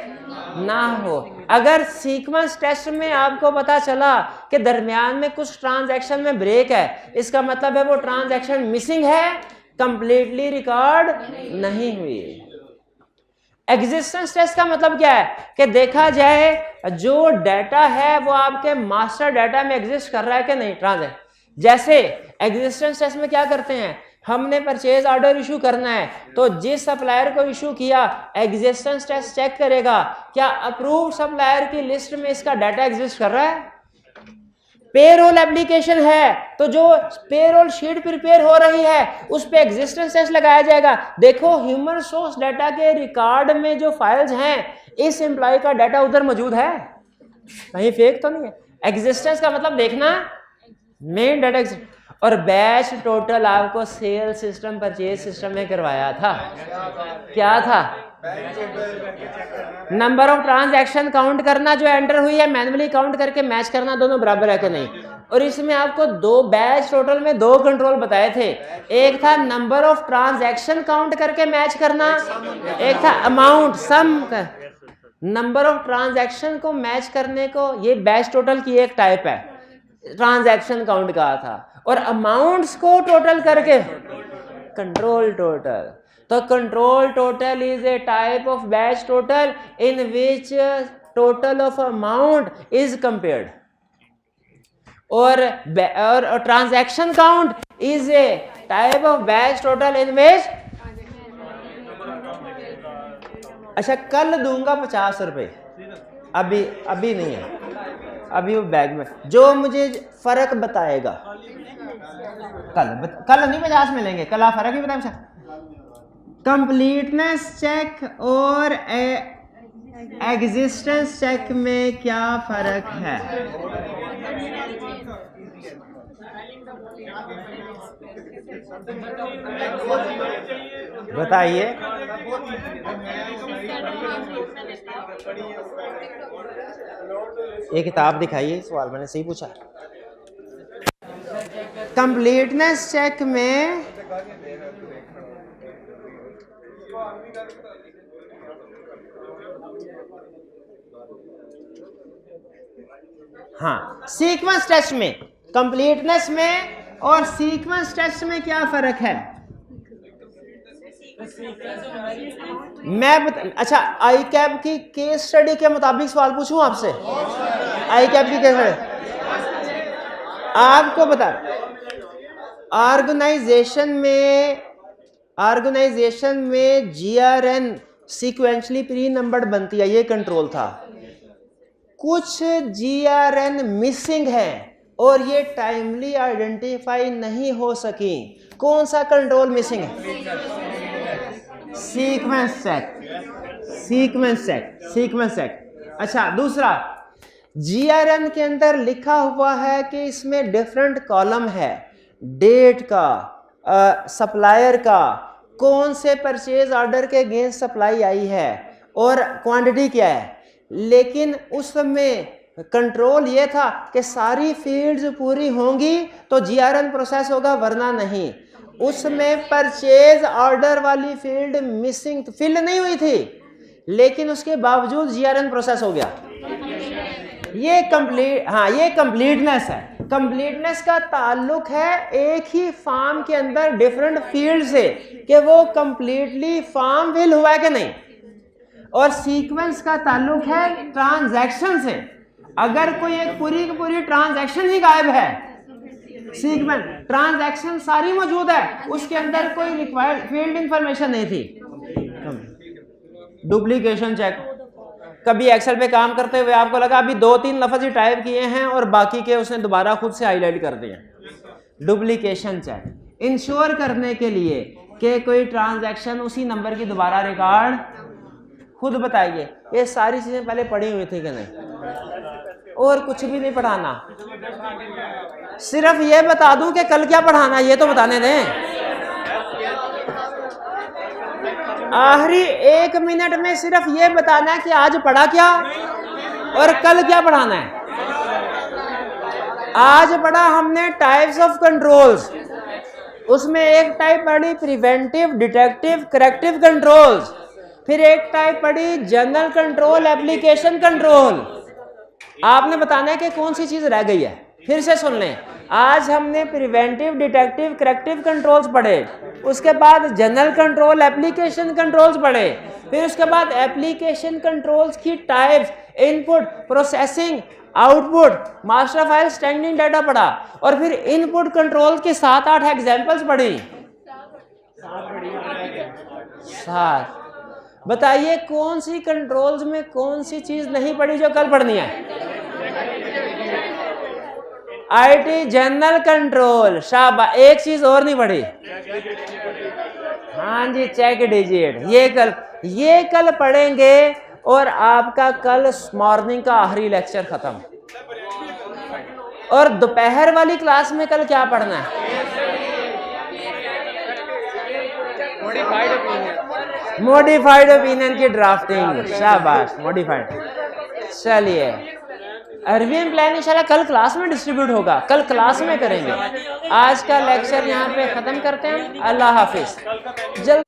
ना हो। अगर सीक्वेंस टेस्ट में आपको पता चला कि दरमियान में कुछ ट्रांजैक्शन में ब्रेक है, इसका मतलब है वो ट्रांजैक्शन मिसिंग है, कंप्लीटली रिकॉर्ड नहीं हुई। एग्जिस्टेंस टेस्ट का मतलब क्या है कि देखा जाए जो डाटा है वो आपके मास्टर डाटा में एग्जिस्ट कर रहा है कि नहीं ट्रांजैक्शन। जैसे एग्जिस्टेंस टेस्ट में क्या करते हैं, हमने परचेज ऑर्डर इशू करना है तो जिस सप्लायर को इशू किया एग्जिस्टेंस टेस्ट चेक करेगा क्या अप्रूव्ड सप्लायर की लिस्ट में इसका डाटा एग्जिस्ट कर रहा है। पेरोल एप्लीकेशन है तो जो पेरोल शीट प्रिपेयर हो रही है उस पे एग्जिस्टेंस टेस्ट लगाया जाएगा। देखो ह्यूमन सोर्स डाटा के रिकॉर्ड में जो फाइल्स हैं इस एम्प्लॉय का डाटा उधर मौजूद है, कहीं फेक तो नहीं है। एग्जिस्टेंस का मतलब देखना मेन डाटा। और बैच टोटल आपको सेल सिस्टम परचेज सिस्टम में करवाया था, क्या था, नंबर ऑफ ट्रांजैक्शन काउंट करना जो एंटर हुई है मैन्युअली काउंट करके मैच करना दोनों बराबर है कि नहीं। और इसमें आपको दो बैच टोटल में दो कंट्रोल बताए थे, एक था नंबर ऑफ ट्रांजैक्शन काउंट करके मैच करना, एक था amount sum. Number of transaction को मैच करने को ये बैच टोटल की एक टाइप है, ट्रांजैक्शन काउंट कहा था, और अमाउंट्स को टोटल करके कंट्रोल टोटल। तो control total is a type of batch total in which total of amount is compared, और transaction count is a type of batch total in which. अच्छा कल दूंगा 50 रुपए, अभी नहीं है, अभी वो बैग में जो मुझे फर्क बताएगा कल नहीं 50 मिलेंगे, कल आप फर्क ही बताएं। कंप्लीटनेस चेक और एग्जिस्टेंस चेक में क्या फर्क है। बताइए। ये किताब दिखाइए, सवाल मैंने सही पूछा। कंप्लीटनेस चेक में हाँ, सीक्वेंस टेस्ट में कंप्लीटनेस में और सीक्वेंस टेस्ट में क्या फर्क है। अच्छा आई कैप की केस स्टडी के मुताबिक सवाल पूछूं आपसे। आई कैप की केस स्टडी आपको बता, ऑर्गेनाइजेशन में जीआरएन सीक्वेंशली प्री नंबर्ड बनती है, ये कंट्रोल था। कुछ जीआरएन मिसिंग है और ये टाइमली आइडेंटिफाई नहीं हो सकी। कौन सा कंट्रोल मिसिंग है? Sequence check. अच्छा दूसरा, जीआरएन के अंदर लिखा हुआ है कि इसमें डिफरेंट कॉलम है, डेट का, सप्लायर का, कौन से परचेज ऑर्डर के अगेंस्ट सप्लाई आई है और क्वांटिटी क्या है। लेकिन उस समय कंट्रोल ये था कि सारी फील्ड्स पूरी होंगी तो जीआरएन प्रोसेस होगा, वरना नहीं। उसमें परचेज ऑर्डर वाली फील्ड मिसिंग, फिल नहीं हुई थी, लेकिन उसके बावजूद जीआरएन प्रोसेस हो गया। ये कंप्लीटनेस है। कंप्लीटनेस का ताल्लुक है एक ही फॉर्म के अंदर डिफरेंट फील्ड से कि वो कंप्लीटली फॉर्म फिल हुआ है कि नहीं। और सीक्वेंस का ताल्लुक है ट्रांजैक्शन से। अगर कोई एक पूरी की पूरी ट्रांजैक्शन ही गायब है, सीक्वेंस ट्रांजैक्शन सारी मौजूद है, उसके अंदर कोई रिक्वायर्ड फील्ड इंफॉर्मेशन नहीं थी। डुप्लीकेशन चेक, कभी एक्सेल पे काम करते हुए आपको लगा अभी 2-3 लफ्ज ही टाइप किए हैं और बाकी के उसने दोबारा खुद से हाईलाइट कर दिए। डुप्लीकेशन चेक इंश्योर करने के लिए कि कोई ट्रांजैक्शन उसी नंबर की दोबारा रिकॉर्ड। खुद बताइए, ये सारी चीजें पहले पढ़ी हुई थी कि नहीं? और कुछ भी नहीं पढ़ाना, सिर्फ ये बता दूं कि कल क्या पढ़ाना, ये तो बताने दें। आखिरी 1 मिनट में सिर्फ ये बताना है कि आज पढ़ा क्या और कल क्या पढ़ाना है। आज पढ़ा हमने टाइप्स ऑफ कंट्रोल्स, उसमें एक टाइप पढ़ी प्रिवेंटिव, डिटेक्टिव, करेक्टिव कंट्रोल्स, फिर एक टाइप पढ़ी जनरल कंट्रोल, एप्लीकेशन कंट्रोल। आपने बताना है कि कौन सी चीज रह गई है। फिर से सुन लें, आज हमने प्रिवेंटिव, डिटेक्टिव, करेक्टिव कंट्रोल्स पढ़े, उसके बाद जनरल कंट्रोल, एप्लीकेशन कंट्रोल्स पढ़े, फिर उसके बाद एप्लीकेशन कंट्रोल्स की types, input, processing, output, master file, standing data पढ़ा, और फिर इनपुट कंट्रोल की 7-8 एग्जांपल्स पढ़ी। 7। बताइए कौन सी कंट्रोल्स में कौन सी चीज नहीं पढ़ी जो कल पढ़नी है? आईटी जनरल कंट्रोल, शाबाश। एक चीज और नहीं पढ़ी? हाँ जी, चेक डिजिट। ये कल पढ़ेंगे और आपका कल मॉर्निंग का आखिरी लेक्चर खत्म। और दोपहर वाली क्लास में कल क्या पढ़ना है? मॉडिफाइड ओपिनियन की ड्राफ्टिंग, शाबाश, मॉडिफाइड। चलिए, रिवीजन प्लान इंशाल्लाह कल क्लास में डिस्ट्रीब्यूट होगा, कल क्लास में करेंगे। आज का लेक्चर यहाँ पे ख़त्म करते हैं। अल्लाह हाफिज। जल्द